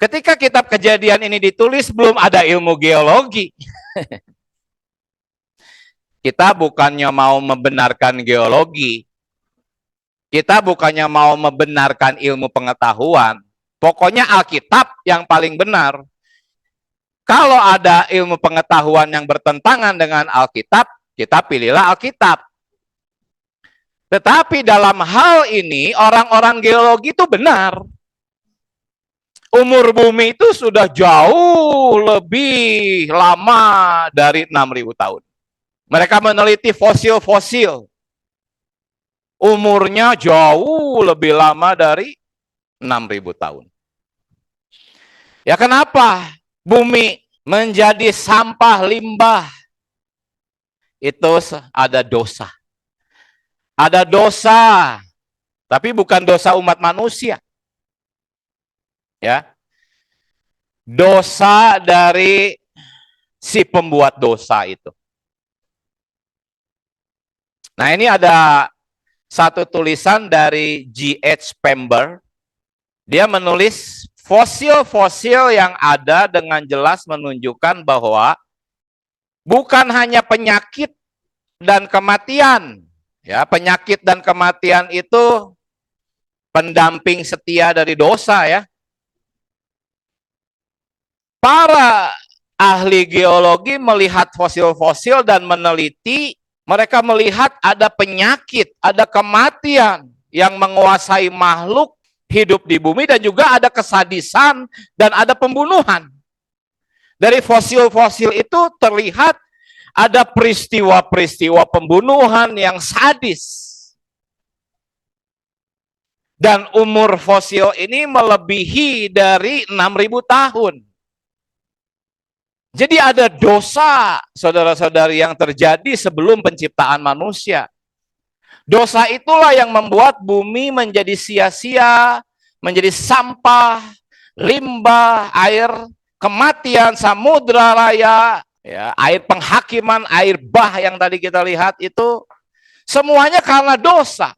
Ketika kitab Kejadian ini ditulis, belum ada ilmu geologi. Kita bukannya mau membenarkan geologi, kita bukannya mau membenarkan ilmu pengetahuan. Pokoknya Alkitab yang paling benar. Kalau ada ilmu pengetahuan yang bertentangan dengan Alkitab, kita pilihlah Alkitab. Tetapi dalam hal ini, orang-orang geologi itu benar. Umur bumi itu sudah jauh lebih lama dari 6.000 tahun. Mereka meneliti fosil-fosil. Umurnya jauh lebih lama dari 6.000 tahun. Ya kenapa bumi menjadi sampah limbah? Itu ada dosa. Ada dosa, tapi bukan dosa umat manusia. Ya. Dosa dari si pembuat dosa itu. Nah, ini ada satu tulisan dari G.H. Pember. Dia menulis fosil-fosil yang ada dengan jelas menunjukkan bahwa bukan hanya penyakit dan kematian. Ya, penyakit dan kematian itu pendamping setia dari dosa ya. Para ahli geologi melihat fosil-fosil dan meneliti, mereka melihat ada penyakit, ada kematian yang menguasai makhluk hidup di bumi dan juga ada kesadisan dan ada pembunuhan. Dari fosil-fosil itu terlihat ada peristiwa-peristiwa pembunuhan yang sadis. Dan umur fosil ini melebihi dari 6.000 tahun. Jadi ada dosa, saudara-saudari, yang terjadi sebelum penciptaan manusia. Dosa itulah yang membuat bumi menjadi sia-sia, menjadi sampah, limbah, air kematian, samudra raya, ya, air penghakiman, air bah yang tadi kita lihat itu, semuanya karena dosa.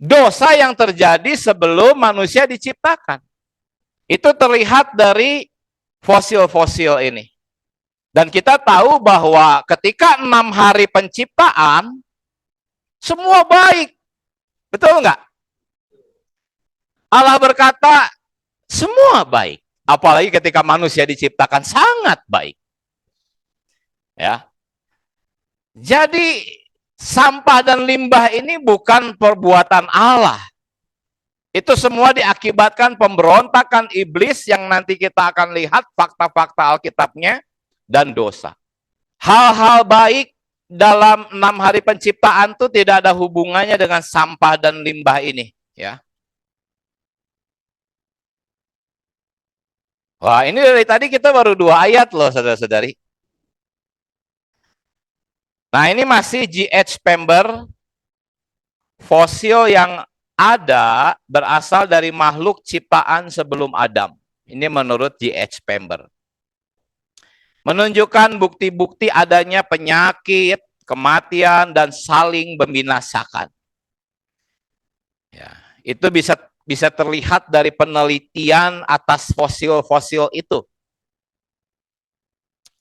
Dosa yang terjadi sebelum manusia diciptakan. Itu terlihat dari fosil-fosil ini. Dan kita tahu bahwa ketika 6 hari penciptaan, semua baik. Betul nggak? Allah berkata, semua baik. Apalagi ketika manusia diciptakan, sangat baik. Ya. Jadi, sampah dan limbah ini bukan perbuatan Allah. Itu semua diakibatkan pemberontakan iblis yang nanti kita akan lihat fakta-fakta Alkitabnya. Dan dosa. Hal-hal baik dalam 6 hari penciptaan itu tidak ada hubungannya dengan sampah dan limbah ini. Ya. Wah, ini dari tadi kita baru 2 ayat loh, saudara-saudari. Nah, ini masih G.H. Pember. Fosil yang ada berasal dari makhluk ciptaan sebelum Adam. Ini menurut G.H. Pember. Menunjukkan bukti-bukti adanya penyakit, kematian, dan saling membinasakan. Ya, itu bisa terlihat dari penelitian atas fosil-fosil itu.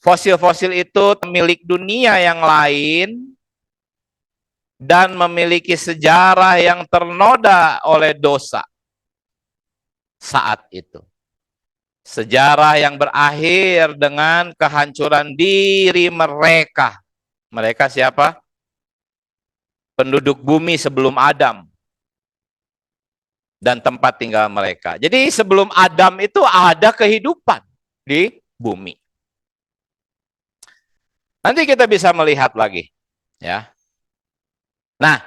Fosil-fosil itu milik dunia yang lain dan memiliki sejarah yang ternoda oleh dosa saat itu. Sejarah yang berakhir dengan kehancuran diri mereka. Mereka siapa? penduduk bumi sebelum Adam dan tempat tinggal mereka. Jadi sebelum Adam itu ada kehidupan di bumi. Nanti kita bisa melihat lagi, ya. Nah,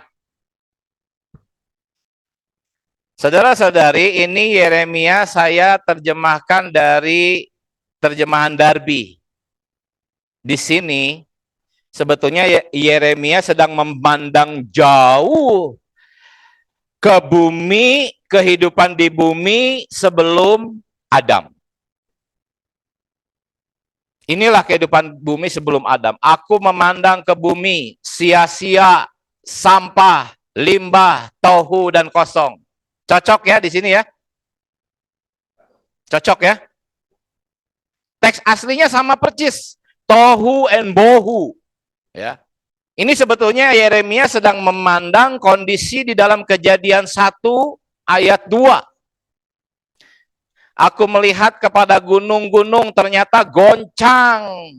saudara-saudari, ini Yeremia saya terjemahkan dari terjemahan Darby. Di sini sebetulnya Yeremia sedang memandang jauh ke bumi, kehidupan di bumi sebelum Adam. Inilah kehidupan bumi sebelum Adam. Aku memandang ke bumi, sia-sia, sampah, limbah, tohu, dan kosong. Cocok ya di sini ya? Cocok ya? Teks aslinya sama persis. Tohu and bohu. Ya. Ini sebetulnya Yeremia sedang memandang kondisi di dalam Kejadian 1 ayat 2. Aku melihat kepada gunung-gunung ternyata goncang.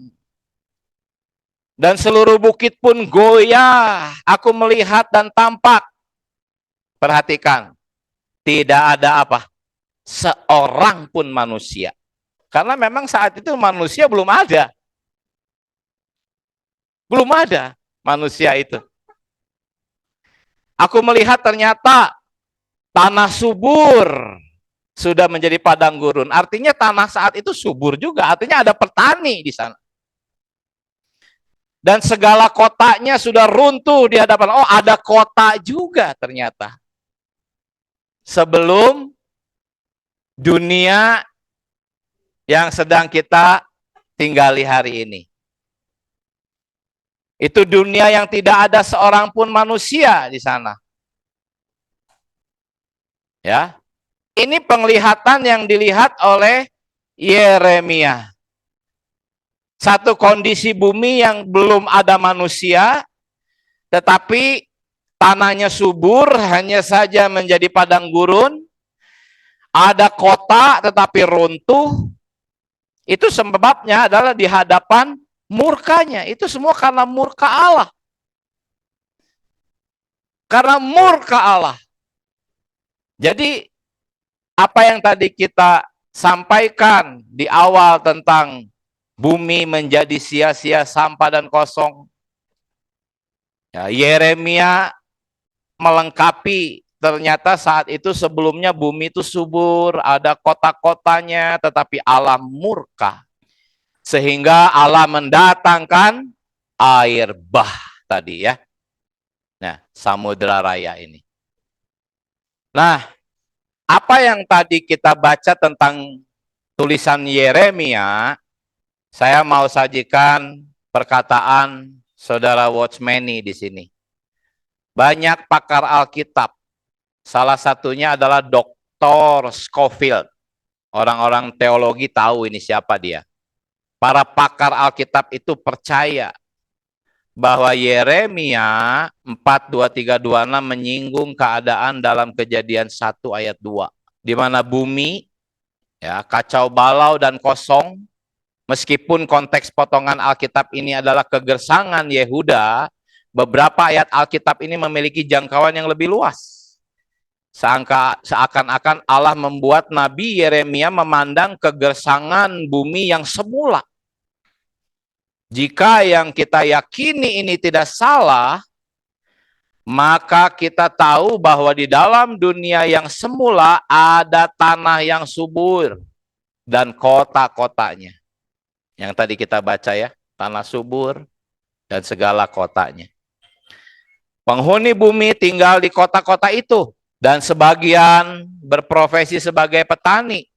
Dan seluruh bukit pun goyah. Aku melihat dan tampak. Perhatikan. Tidak ada apa? Seorang pun manusia. Karena memang saat itu manusia belum ada. Belum ada manusia itu. Aku melihat ternyata tanah subur sudah menjadi padang gurun. Artinya tanah saat itu subur juga. Artinya ada petani di sana. Dan segala kotanya sudah runtuh di hadapan. Oh, ada kota juga ternyata. Sebelum dunia yang sedang kita tinggali hari ini. Itu dunia yang tidak ada seorang pun manusia di sana. Ya. Ini penglihatan yang dilihat oleh Yeremia. Satu kondisi bumi yang belum ada manusia, tetapi tanahnya subur, hanya saja menjadi padang gurun. Ada kota tetapi runtuh. Itu sebabnya adalah di hadapan murkanya. Itu semua karena murka Allah. Karena murka Allah. Jadi apa yang tadi kita sampaikan di awal tentang bumi menjadi sia-sia, sampah dan kosong. Ya, Yeremia melengkapi, ternyata saat itu sebelumnya bumi itu subur, ada kota-kotanya, tetapi Allah murka. Sehingga Allah mendatangkan air bah tadi ya. Nah, Samudra Raya ini. Nah, apa yang tadi kita baca tentang tulisan Yeremia, saya mau sajikan perkataan Saudara Watchmeni di sini. Banyak pakar Alkitab, salah satunya adalah Dr. Scofield. Orang-orang teologi tahu ini siapa dia. Para pakar Alkitab itu percaya bahwa Yeremia 4:23-26 menyinggung keadaan dalam Kejadian 1 ayat 2. Di mana bumi ya kacau balau dan kosong, meskipun konteks potongan Alkitab ini adalah kegersangan Yehuda, beberapa ayat Alkitab ini memiliki jangkauan yang lebih luas. Seakan-akan Allah membuat Nabi Yeremia memandang kegersangan bumi yang semula. Jika yang kita yakini ini tidak salah, maka kita tahu bahwa di dalam dunia yang semula ada tanah yang subur dan kota-kotanya. Yang tadi kita baca ya, tanah subur dan segala kotanya. Penghuni bumi tinggal di kota-kota itu dan sebagian berprofesi sebagai petani.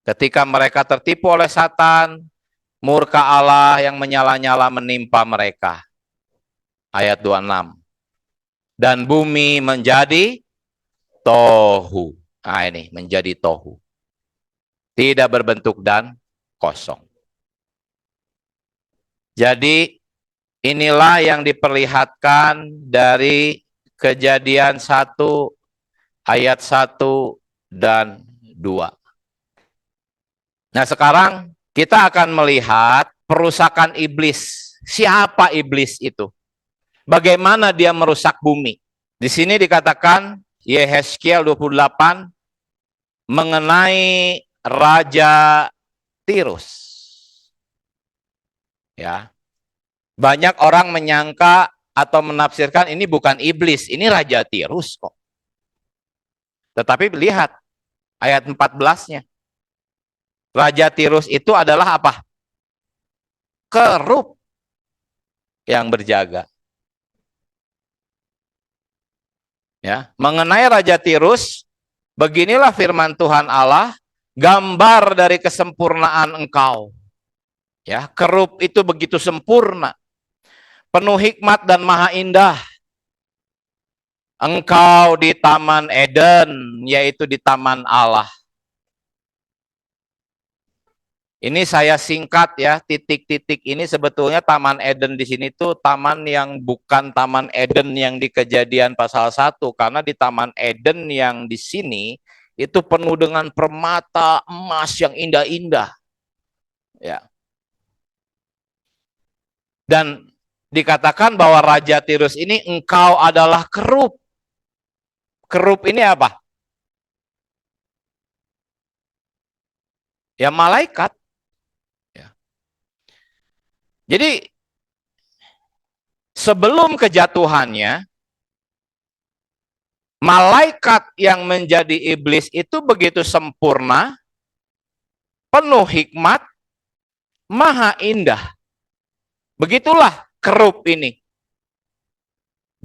Ketika mereka tertipu oleh Satan, murka Allah yang menyala-nyala menimpa mereka. Ayat 26. Dan bumi menjadi tohu. Nah ini, menjadi tohu. Tidak berbentuk dan kosong. Jadi inilah yang diperlihatkan dari Kejadian 1 ayat 1 dan 2. Nah sekarang kita akan melihat perusakan iblis. Siapa iblis itu? Bagaimana dia merusak bumi? Di sini dikatakan Yehezkiel 28 mengenai Raja Tirus. Ya. Banyak orang menyangka atau menafsirkan ini bukan iblis, ini Raja Tirus kok. Tetapi lihat ayat 14-nya. Raja Tirus itu adalah apa? Kerup yang berjaga. Ya, mengenai Raja Tirus, beginilah firman Tuhan Allah, gambar dari kesempurnaan engkau. Ya, kerup itu begitu sempurna, penuh hikmat dan maha indah. Engkau di Taman Eden, yaitu di Taman Allah. Ini saya singkat ya, titik-titik ini sebetulnya Taman Eden di sini tuh taman yang bukan Taman Eden yang di Kejadian pasal 1, karena di Taman Eden yang di sini itu penuh dengan permata emas yang indah-indah. Ya. Dan dikatakan bahwa Raja Tirus ini engkau adalah kerup. Kerup ini apa? Ya malaikat. Jadi sebelum kejatuhannya, malaikat yang menjadi iblis itu begitu sempurna, penuh hikmat, maha indah. Begitulah kerup ini.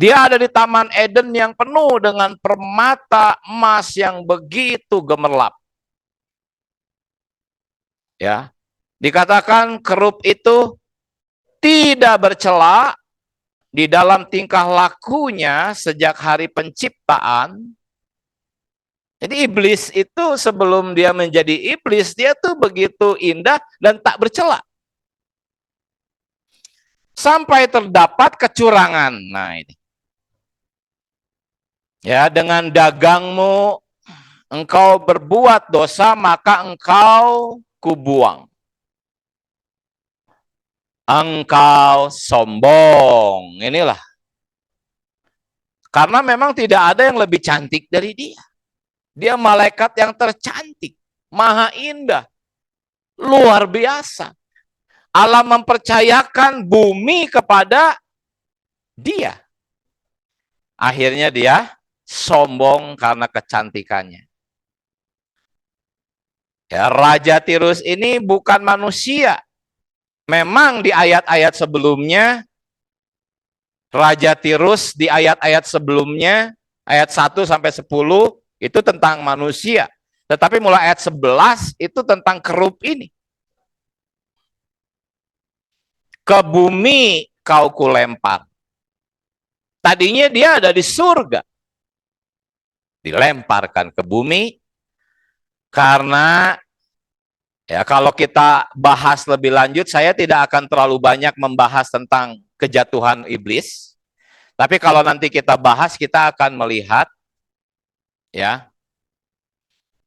Dia ada di Taman Eden yang penuh dengan permata emas yang begitu gemerlap. Ya, dikatakan kerup itu tidak bercela di dalam tingkah lakunya sejak hari penciptaan. Jadi iblis itu sebelum dia menjadi iblis, dia tuh begitu indah dan tak bercela. Sampai terdapat kecurangan. Nah ini. Ya, dengan dagangmu engkau berbuat dosa, maka engkau kubuang. Engkau sombong. Inilah. Karena memang tidak ada yang lebih cantik dari dia. Dia malaikat yang tercantik, maha indah, luar biasa. Allah mempercayakan bumi kepada dia. Akhirnya dia sombong karena kecantikannya. Ya, Raja Tirus ini bukan manusia. Memang di ayat-ayat sebelumnya, Raja Tirus di ayat-ayat sebelumnya, ayat 1 sampai 10, itu tentang manusia. Tetapi mulai ayat 11, itu tentang kerup ini. Ke bumi kau kulempar. Tadinya dia ada di surga. Dilemparkan ke bumi, karena ya kalau kita bahas lebih lanjut, saya tidak akan terlalu banyak membahas tentang kejatuhan iblis. Tapi kalau nanti kita bahas, kita akan melihat ya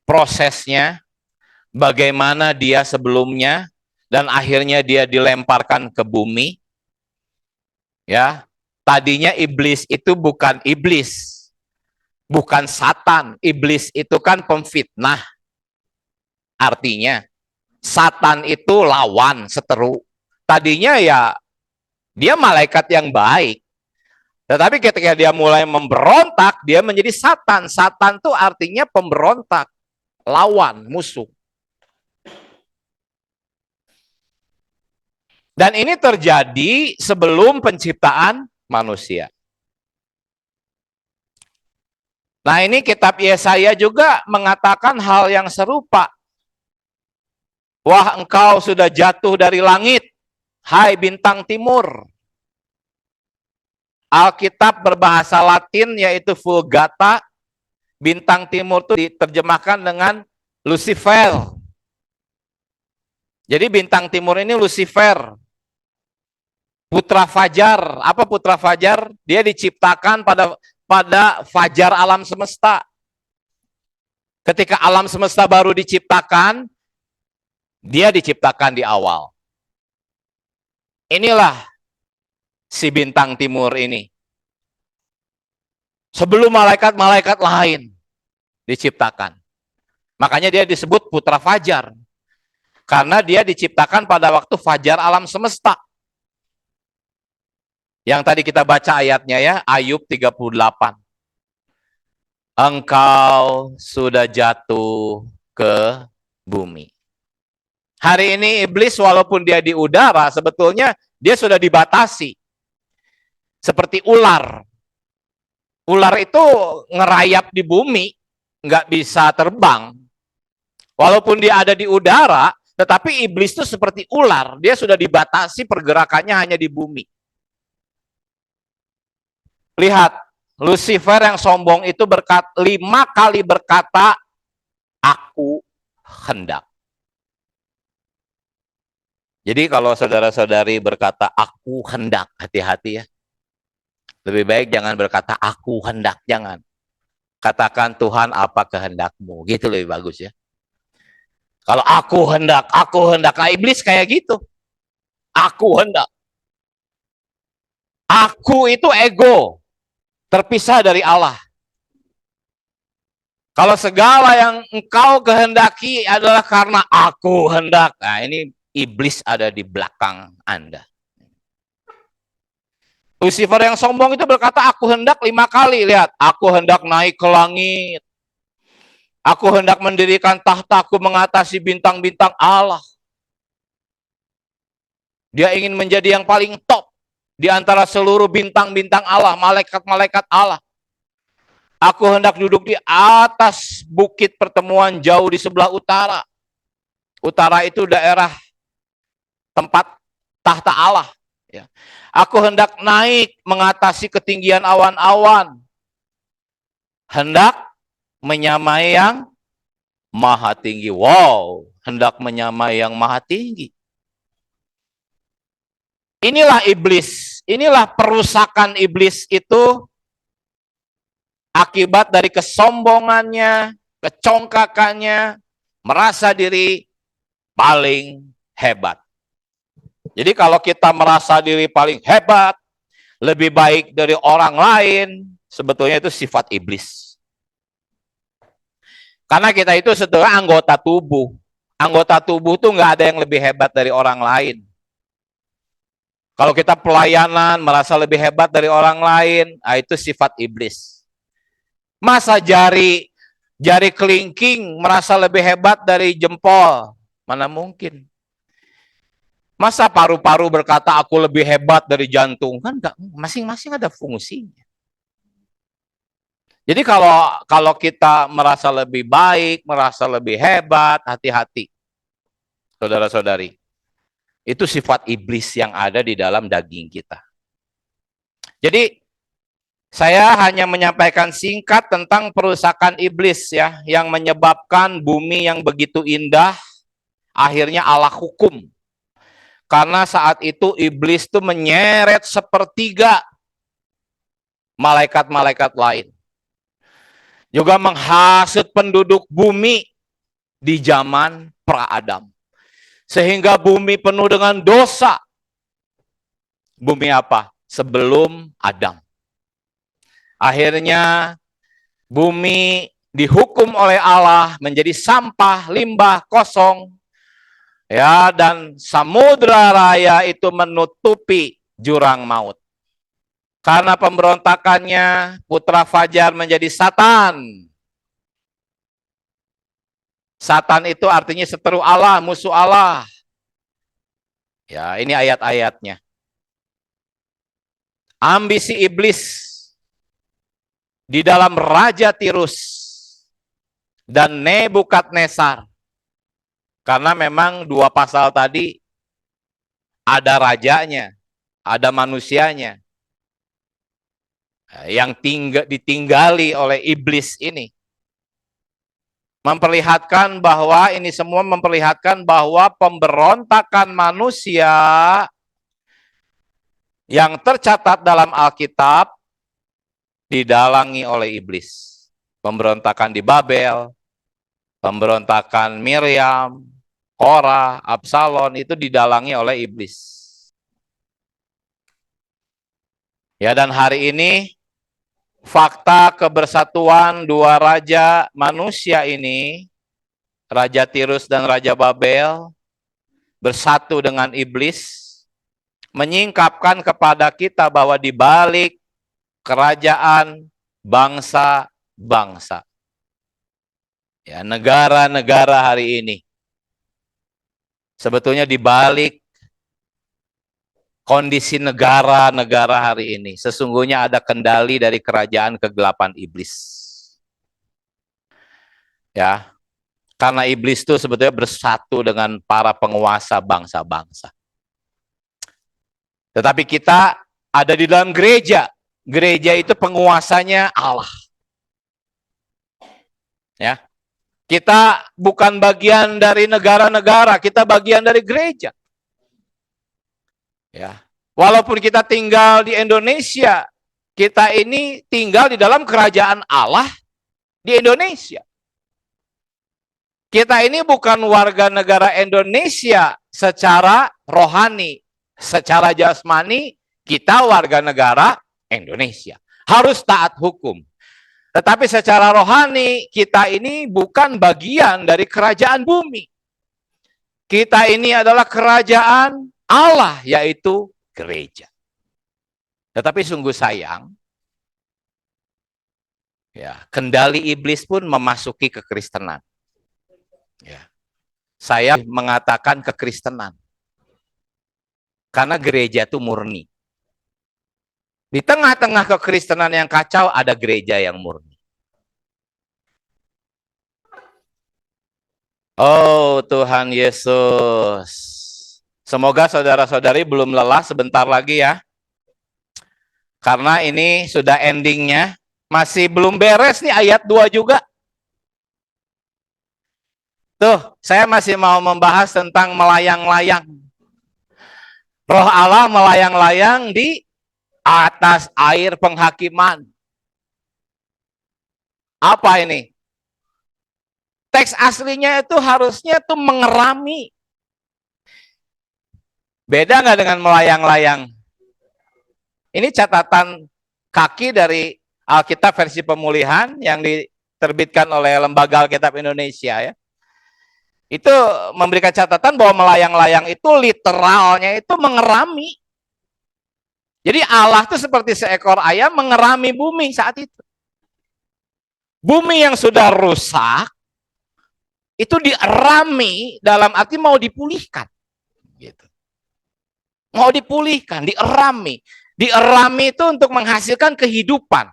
prosesnya, bagaimana dia sebelumnya dan akhirnya dia dilemparkan ke bumi. Ya, tadinya iblis itu bukan iblis, bukan Satan. Iblis itu kan pemfitnah. Artinya Satan itu lawan, seteru. Tadinya ya dia malaikat yang baik. Tetapi ketika dia mulai memberontak, dia menjadi Satan. Satan itu artinya pemberontak, lawan, musuh. Dan ini terjadi sebelum penciptaan manusia. Nah, ini kitab Yesaya juga mengatakan hal yang serupa. Wah, engkau sudah jatuh dari langit, hai bintang timur. Alkitab berbahasa Latin yaitu Vulgata. Bintang timur itu diterjemahkan dengan Lucifer. Jadi bintang timur ini Lucifer. Putra Fajar. Apa putra Fajar? Dia diciptakan pada fajar alam semesta. Ketika alam semesta baru diciptakan, dia diciptakan di awal. Inilah si bintang timur ini. Sebelum malaikat-malaikat lain diciptakan. Makanya dia disebut putra fajar. Karena dia diciptakan pada waktu fajar alam semesta. Yang tadi kita baca ayatnya ya, Ayub 38. Engkau sudah jatuh ke bumi. Hari ini iblis walaupun dia di udara, sebetulnya dia sudah dibatasi. Seperti ular. Ular itu ngerayap di bumi, nggak bisa terbang. Walaupun dia ada di udara, tetapi iblis itu seperti ular. Dia sudah dibatasi pergerakannya hanya di bumi. Lihat, Lucifer yang sombong itu 5 kali berkata, aku hendak. Jadi kalau saudara-saudari berkata, aku hendak, hati-hati ya. Lebih baik jangan berkata, aku hendak, jangan. Katakan, Tuhan apa kehendakmu. Gitu lebih bagus ya. Kalau aku hendak. Nah, iblis kayak gitu. Aku hendak. Aku itu ego. Terpisah dari Allah. Kalau segala yang engkau kehendaki adalah karena aku hendak. Nah, ini iblis ada di belakang Anda. Lucifer yang sombong itu berkata, aku hendak 5 kali. Lihat, aku hendak naik ke langit. Aku hendak mendirikan tahtaku mengatasi bintang-bintang Allah. Dia ingin menjadi yang paling top di antara seluruh bintang-bintang Allah, malaikat-malaikat Allah. Aku hendak duduk di atas bukit pertemuan jauh di sebelah utara. Utara itu daerah tempat tahta Allah. Ya. Aku hendak naik mengatasi ketinggian awan-awan. Hendak menyamai yang maha tinggi. Wow, hendak menyamai yang maha tinggi. Inilah iblis. Inilah perusakan iblis itu akibat dari kesombongannya, kecongkakannya, merasa diri paling hebat. Jadi kalau kita merasa diri paling hebat, lebih baik dari orang lain, sebetulnya itu sifat iblis. Karena kita itu sebetulnya anggota tubuh. Anggota tubuh tuh nggak ada yang lebih hebat dari orang lain. Kalau kita pelayanan, merasa lebih hebat dari orang lain, nah itu sifat iblis. Masa jari kelingking merasa lebih hebat dari jempol? Mana mungkin. Masa paru-paru berkata aku lebih hebat dari jantung? Kan enggak, masing-masing ada fungsinya. Jadi kalau kita merasa lebih baik, merasa lebih hebat, hati-hati. Saudara-saudari. Itu sifat iblis yang ada di dalam daging kita. Jadi saya hanya menyampaikan singkat tentang perusakan iblis ya, yang menyebabkan bumi yang begitu indah akhirnya Allah hukum. Karena saat itu iblis itu menyeret sepertiga malaikat-malaikat lain. Juga menghasut penduduk bumi di zaman pra-Adam. Sehingga bumi penuh dengan dosa. Bumi apa? Sebelum Adam. Akhirnya bumi dihukum oleh Allah menjadi sampah, limbah, kosong. Ya, dan samudra raya itu menutupi jurang maut. Karena pemberontakannya, putra fajar menjadi Satan. Satan itu artinya seteru Allah, musuh Allah. Ya, ini ayat-ayatnya. Ambisi iblis di dalam Raja Tirus dan Nebukadnezar. Karena memang 2 pasal tadi ada rajanya, ada manusianya yang ditinggali oleh iblis ini. Memperlihatkan bahwa ini semua memperlihatkan bahwa pemberontakan manusia yang tercatat dalam Alkitab didalangi oleh iblis. Pemberontakan di Babel, pemberontakan Miriam, Korah, Absalom itu didalangi oleh iblis. Ya, dan hari ini fakta kebersatuan dua raja manusia ini, Raja Tirus dan Raja Babel, bersatu dengan iblis, menyingkapkan kepada kita bahwa di balik kerajaan bangsa-bangsa, ya, negara-negara hari ini, sebetulnya di balik kondisi negara-negara hari ini, sesungguhnya ada kendali dari kerajaan kegelapan iblis. Ya, karena iblis itu sebetulnya bersatu dengan para penguasa bangsa-bangsa. Tetapi kita ada di dalam gereja. Gereja itu penguasanya Allah. Ya. Kita bukan bagian dari negara-negara, kita bagian dari gereja. Ya. Walaupun kita tinggal di Indonesia, kita ini tinggal di dalam kerajaan Allah di Indonesia. Kita ini bukan warga negara Indonesia secara rohani, secara jasmani, kita warga negara Indonesia. Harus taat hukum. Tetapi secara rohani, kita ini bukan bagian dari kerajaan bumi. Kita ini adalah kerajaan Allah, yaitu gereja. Tetapi sungguh sayang, ya, kendali iblis pun memasuki kekristenan. Ya. Saya mengatakan kekristenan. Karena gereja itu murni. Di tengah-tengah kekristenan yang kacau, ada gereja yang murni. Oh Tuhan Yesus. Semoga saudara-saudari belum lelah, sebentar lagi ya. Karena ini sudah endingnya. Masih belum beres nih ayat 2 juga. Tuh, saya masih mau membahas tentang melayang-layang. Roh Allah melayang-layang di atas air penghakiman. Apa ini? Teks aslinya itu harusnya tuh mengerami. Beda nggak dengan melayang-layang? Ini catatan kaki dari Alkitab versi pemulihan yang diterbitkan oleh Lembaga Alkitab Indonesia, ya. Itu memberikan catatan bahwa melayang-layang itu literalnya itu mengerami. Jadi Allah itu seperti seekor ayam mengerami bumi saat itu. Bumi yang sudah rusak itu dierami, dalam arti mau dipulihkan. Gitu. Mau dipulihkan, dierami. Dierami itu untuk menghasilkan kehidupan.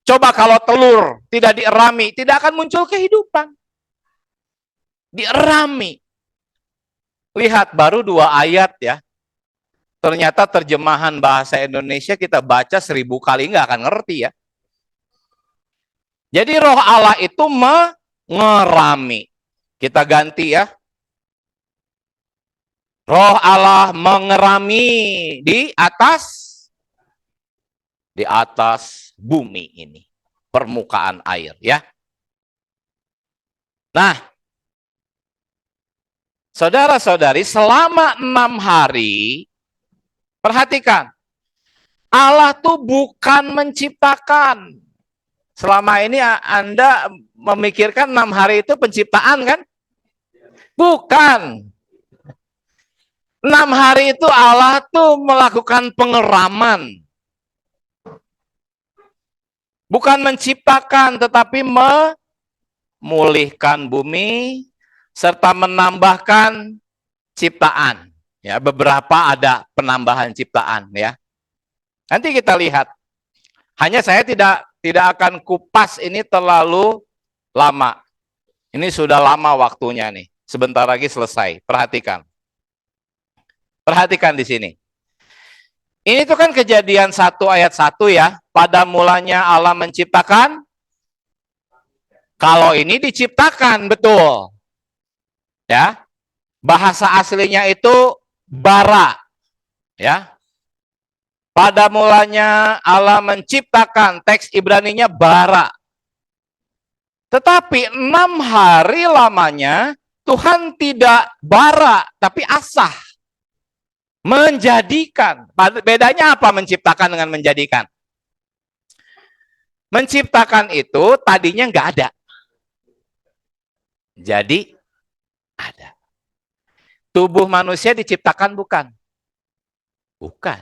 Coba kalau telur tidak dierami, tidak akan muncul kehidupan. Dierami. Lihat, baru 2 ayat ya. Ternyata terjemahan bahasa Indonesia kita baca 1000 kali nggak akan ngerti ya. Jadi roh Allah itu mengerami. Kita ganti ya. Roh Allah mengerami di atas bumi ini. Permukaan air ya. Nah, saudara-saudari, selama 6 hari, perhatikan, Allah tuh bukan menciptakan. Selama ini Anda memikirkan 6 hari itu penciptaan kan? Bukan. 6 hari itu Allah tuh melakukan pengeraman. Bukan menciptakan, tetapi memulihkan bumi, serta menambahkan ciptaan. Ya, beberapa ada penambahan ciptaan ya. Nanti kita lihat. Hanya saya tidak akan kupas ini terlalu lama. Ini sudah lama waktunya nih. Sebentar lagi selesai. Perhatikan. Perhatikan di sini. Ini tuh kan Kejadian 1 ayat 1 ya. Pada mulanya Allah menciptakan. Kalau ini diciptakan, betul. Ya. Bahasa aslinya itu bara. Ya. Pada mulanya Allah menciptakan, teks Ibraninya bara. Tetapi 6 hari lamanya Tuhan tidak bara, tapi asah. Menjadikan. Bedanya apa menciptakan dengan menjadikan? Menciptakan itu tadinya nggak ada. Jadi ada. Tubuh manusia diciptakan bukan? Bukan.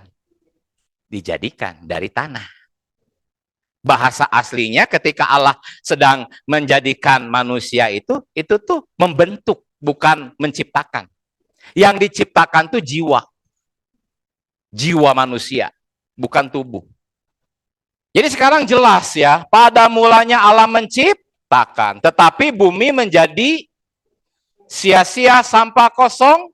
Dijadikan dari tanah. Bahasa aslinya ketika Allah sedang menjadikan manusia itu tuh membentuk, bukan menciptakan. Yang diciptakan tuh jiwa. Jiwa manusia, bukan tubuh. Jadi sekarang jelas ya, pada mulanya Allah menciptakan, tetapi bumi menjadi sia-sia, sampah, kosong.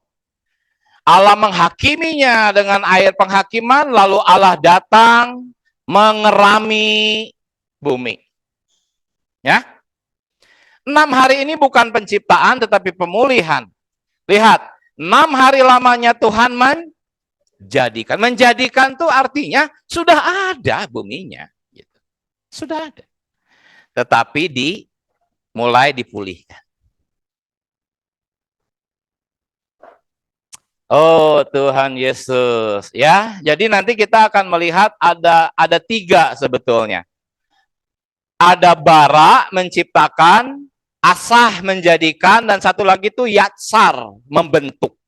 Allah menghakiminya dengan air penghakiman, lalu Allah datang mengerami bumi. Ya, 6 hari ini bukan penciptaan, tetapi pemulihan. Lihat, 6 hari lamanya Tuhan menjadikan. Menjadikan itu artinya sudah ada buminya. Gitu. Sudah ada. Tetapi mulai dipulihkan. Oh Tuhan Yesus. Ya, jadi nanti kita akan melihat ada 3 sebetulnya. Ada bara menciptakan, asah menjadikan, dan satu lagi itu yatsar, membentuk.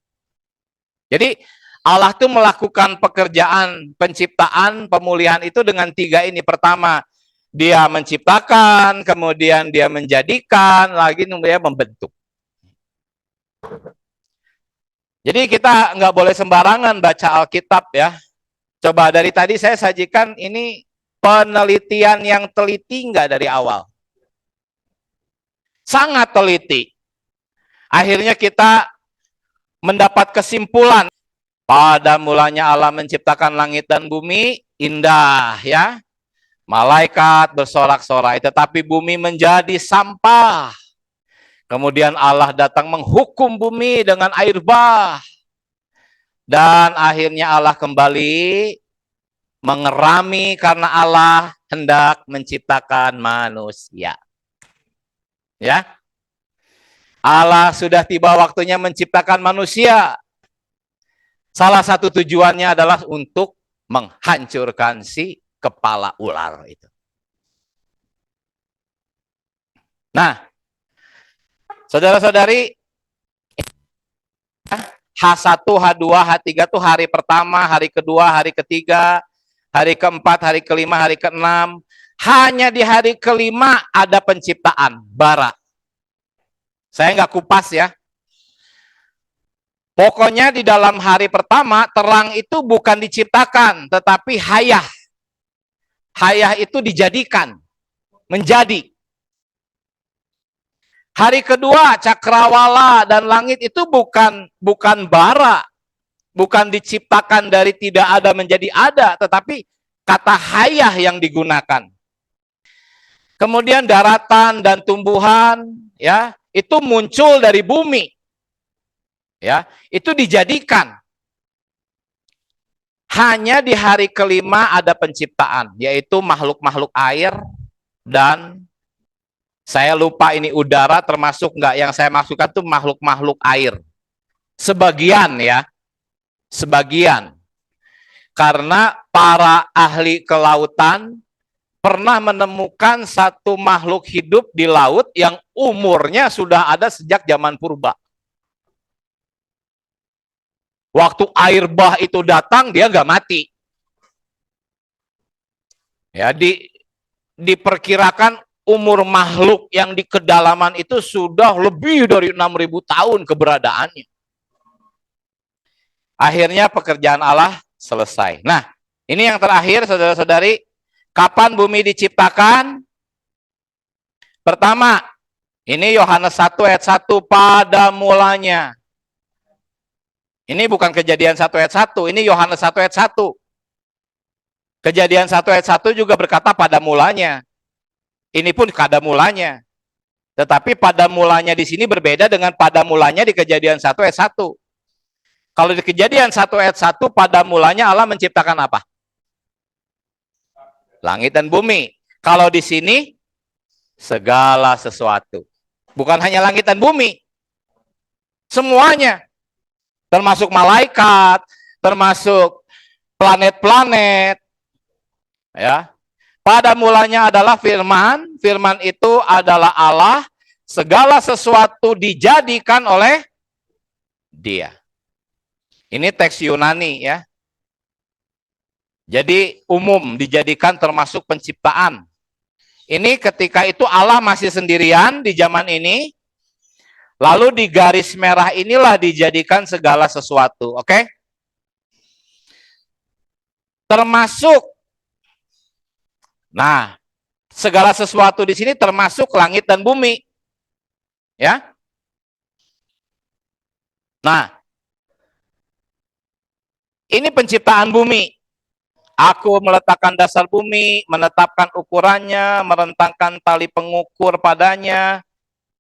Jadi Allah tuh melakukan pekerjaan penciptaan, pemulihan itu dengan 3 ini. Pertama, dia menciptakan, kemudian dia menjadikan, lagi dia membentuk. Jadi kita nggak boleh sembarangan baca Alkitab ya. Coba dari tadi saya sajikan ini penelitian yang teliti nggak dari awal. Sangat teliti. Akhirnya kita mendapat kesimpulan. Pada mulanya Allah menciptakan langit dan bumi, indah ya. Malaikat bersorak-sorai, tetapi bumi menjadi sampah. Kemudian Allah datang menghukum bumi dengan air bah. Dan akhirnya Allah kembali mengerami karena Allah hendak menciptakan manusia. Ya. Allah sudah tiba waktunya menciptakan manusia. Salah satu tujuannya adalah untuk menghancurkan si kepala ular itu. Nah, saudara-saudari, H1, H2, H3 itu hari pertama, hari kedua, hari ketiga, hari keempat, hari kelima, hari keenam. Hanya di hari kelima ada penciptaan, bara. Saya nggak kupas ya. Pokoknya di dalam hari pertama, terang itu bukan diciptakan, tetapi hayah. Hayah itu dijadikan, menjadi. Hari kedua, cakrawala dan langit itu bukan bara, bukan diciptakan dari tidak ada menjadi ada, tetapi kata hayah yang digunakan. Kemudian daratan dan tumbuhan, ya, itu muncul dari bumi. Ya, itu dijadikan. Hanya di hari kelima ada penciptaan, yaitu makhluk-makhluk air dan saya lupa ini udara termasuk nggak, yang saya maksudkan tuh makhluk-makhluk air. Sebagian ya, sebagian. Karena para ahli kelautan pernah menemukan satu makhluk hidup di laut yang umurnya sudah ada sejak zaman purba. Waktu air bah itu datang, dia nggak mati. Ya, diperkirakan umur makhluk yang di kedalaman itu sudah lebih dari 6.000 tahun keberadaannya. Akhirnya pekerjaan Allah selesai. Nah, ini yang terakhir, saudara-saudari. Kapan bumi diciptakan? Pertama, ini Yohanes 1 ayat 1, pada mulanya. Ini bukan Kejadian 1 ayat 1, ini Yohanes 1 ayat 1. Kejadian 1 ayat 1 juga berkata pada mulanya. Ini pun pada mulanya. Tetapi pada mulanya di sini berbeda dengan pada mulanya di Kejadian 1 ayat 1. Kalau di Kejadian 1 ayat 1, pada mulanya Allah menciptakan apa? Langit dan bumi. Kalau di sini, segala sesuatu. Bukan hanya langit dan bumi. Semuanya. Termasuk malaikat, termasuk planet-planet. Ya. Pada mulanya adalah firman, firman itu adalah Allah, segala sesuatu dijadikan oleh Dia. Ini teks Yunani ya. Jadi umum dijadikan termasuk penciptaan. Ini ketika itu Allah masih sendirian di zaman ini, lalu di garis merah inilah dijadikan segala sesuatu, oke? Termasuk, nah, segala sesuatu di sini termasuk langit dan bumi, ya. Nah, ini penciptaan bumi. Aku meletakkan dasar bumi, menetapkan ukurannya, merentangkan tali pengukur padanya,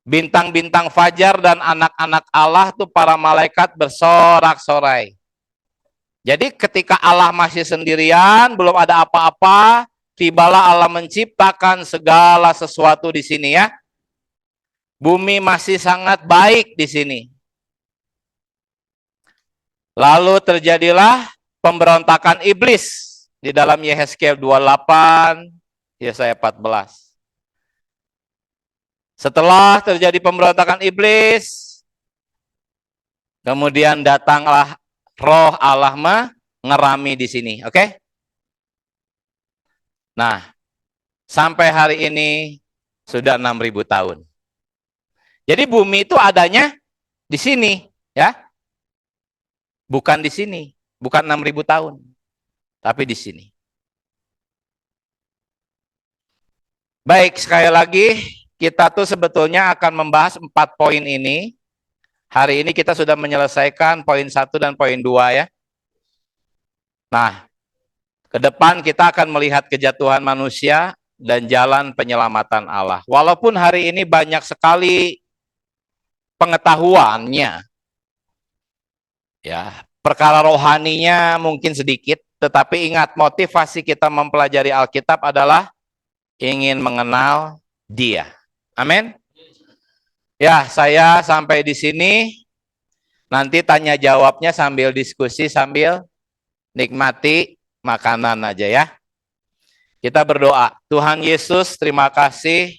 bintang-bintang fajar dan anak-anak Allah tuh para malaikat bersorak-sorai. Jadi ketika Allah masih sendirian, belum ada apa-apa, tibalah Allah menciptakan segala sesuatu di sini ya. Bumi masih sangat baik di sini. Lalu terjadilah pemberontakan iblis di dalam Yehezkiel 28, Yesaya 14. Setelah terjadi pemberontakan iblis, kemudian datanglah roh Allah mengerami di sini, oke? Nah, sampai hari ini sudah 6.000 tahun. Jadi bumi itu adanya di sini, ya. Bukan di sini, bukan 6.000 tahun. Tapi di sini. Baik, sekali lagi kita tuh sebetulnya akan membahas 4 poin ini. Hari ini kita sudah menyelesaikan poin 1 dan poin 2 ya. Nah, ke depan kita akan melihat kejatuhan manusia dan jalan penyelamatan Allah. Walaupun hari ini banyak sekali pengetahuannya, ya, perkara rohaninya mungkin sedikit, tetapi ingat motivasi kita mempelajari Alkitab adalah ingin mengenal Dia. Amin. Ya, saya sampai di sini. Nanti tanya jawabnya sambil diskusi, sambil nikmati makanan aja ya. Kita berdoa. Tuhan Yesus, terima kasih.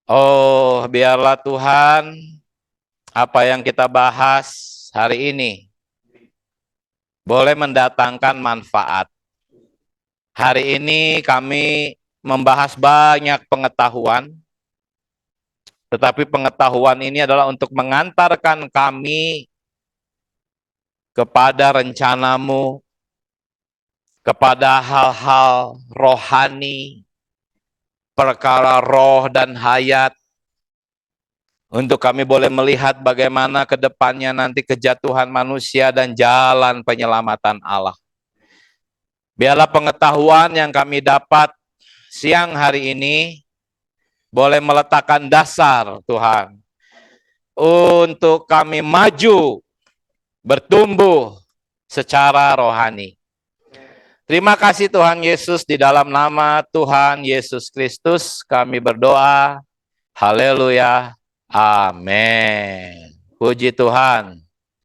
Oh, biarlah Tuhan, apa yang kita bahas hari ini boleh mendatangkan manfaat. Hari ini kami membahas banyak pengetahuan, tetapi pengetahuan ini adalah untuk mengantarkan kami kepada rencanamu, kepada hal-hal rohani, perkara roh dan hayat, untuk kami boleh melihat bagaimana ke depannya nanti kejatuhan manusia dan jalan penyelamatan Allah. Biarlah pengetahuan yang kami dapat siang hari ini boleh meletakkan dasar Tuhan untuk kami maju, bertumbuh secara rohani. Terima kasih Tuhan Yesus, di dalam nama Tuhan Yesus Kristus kami berdoa. Haleluya. Amin. Puji Tuhan.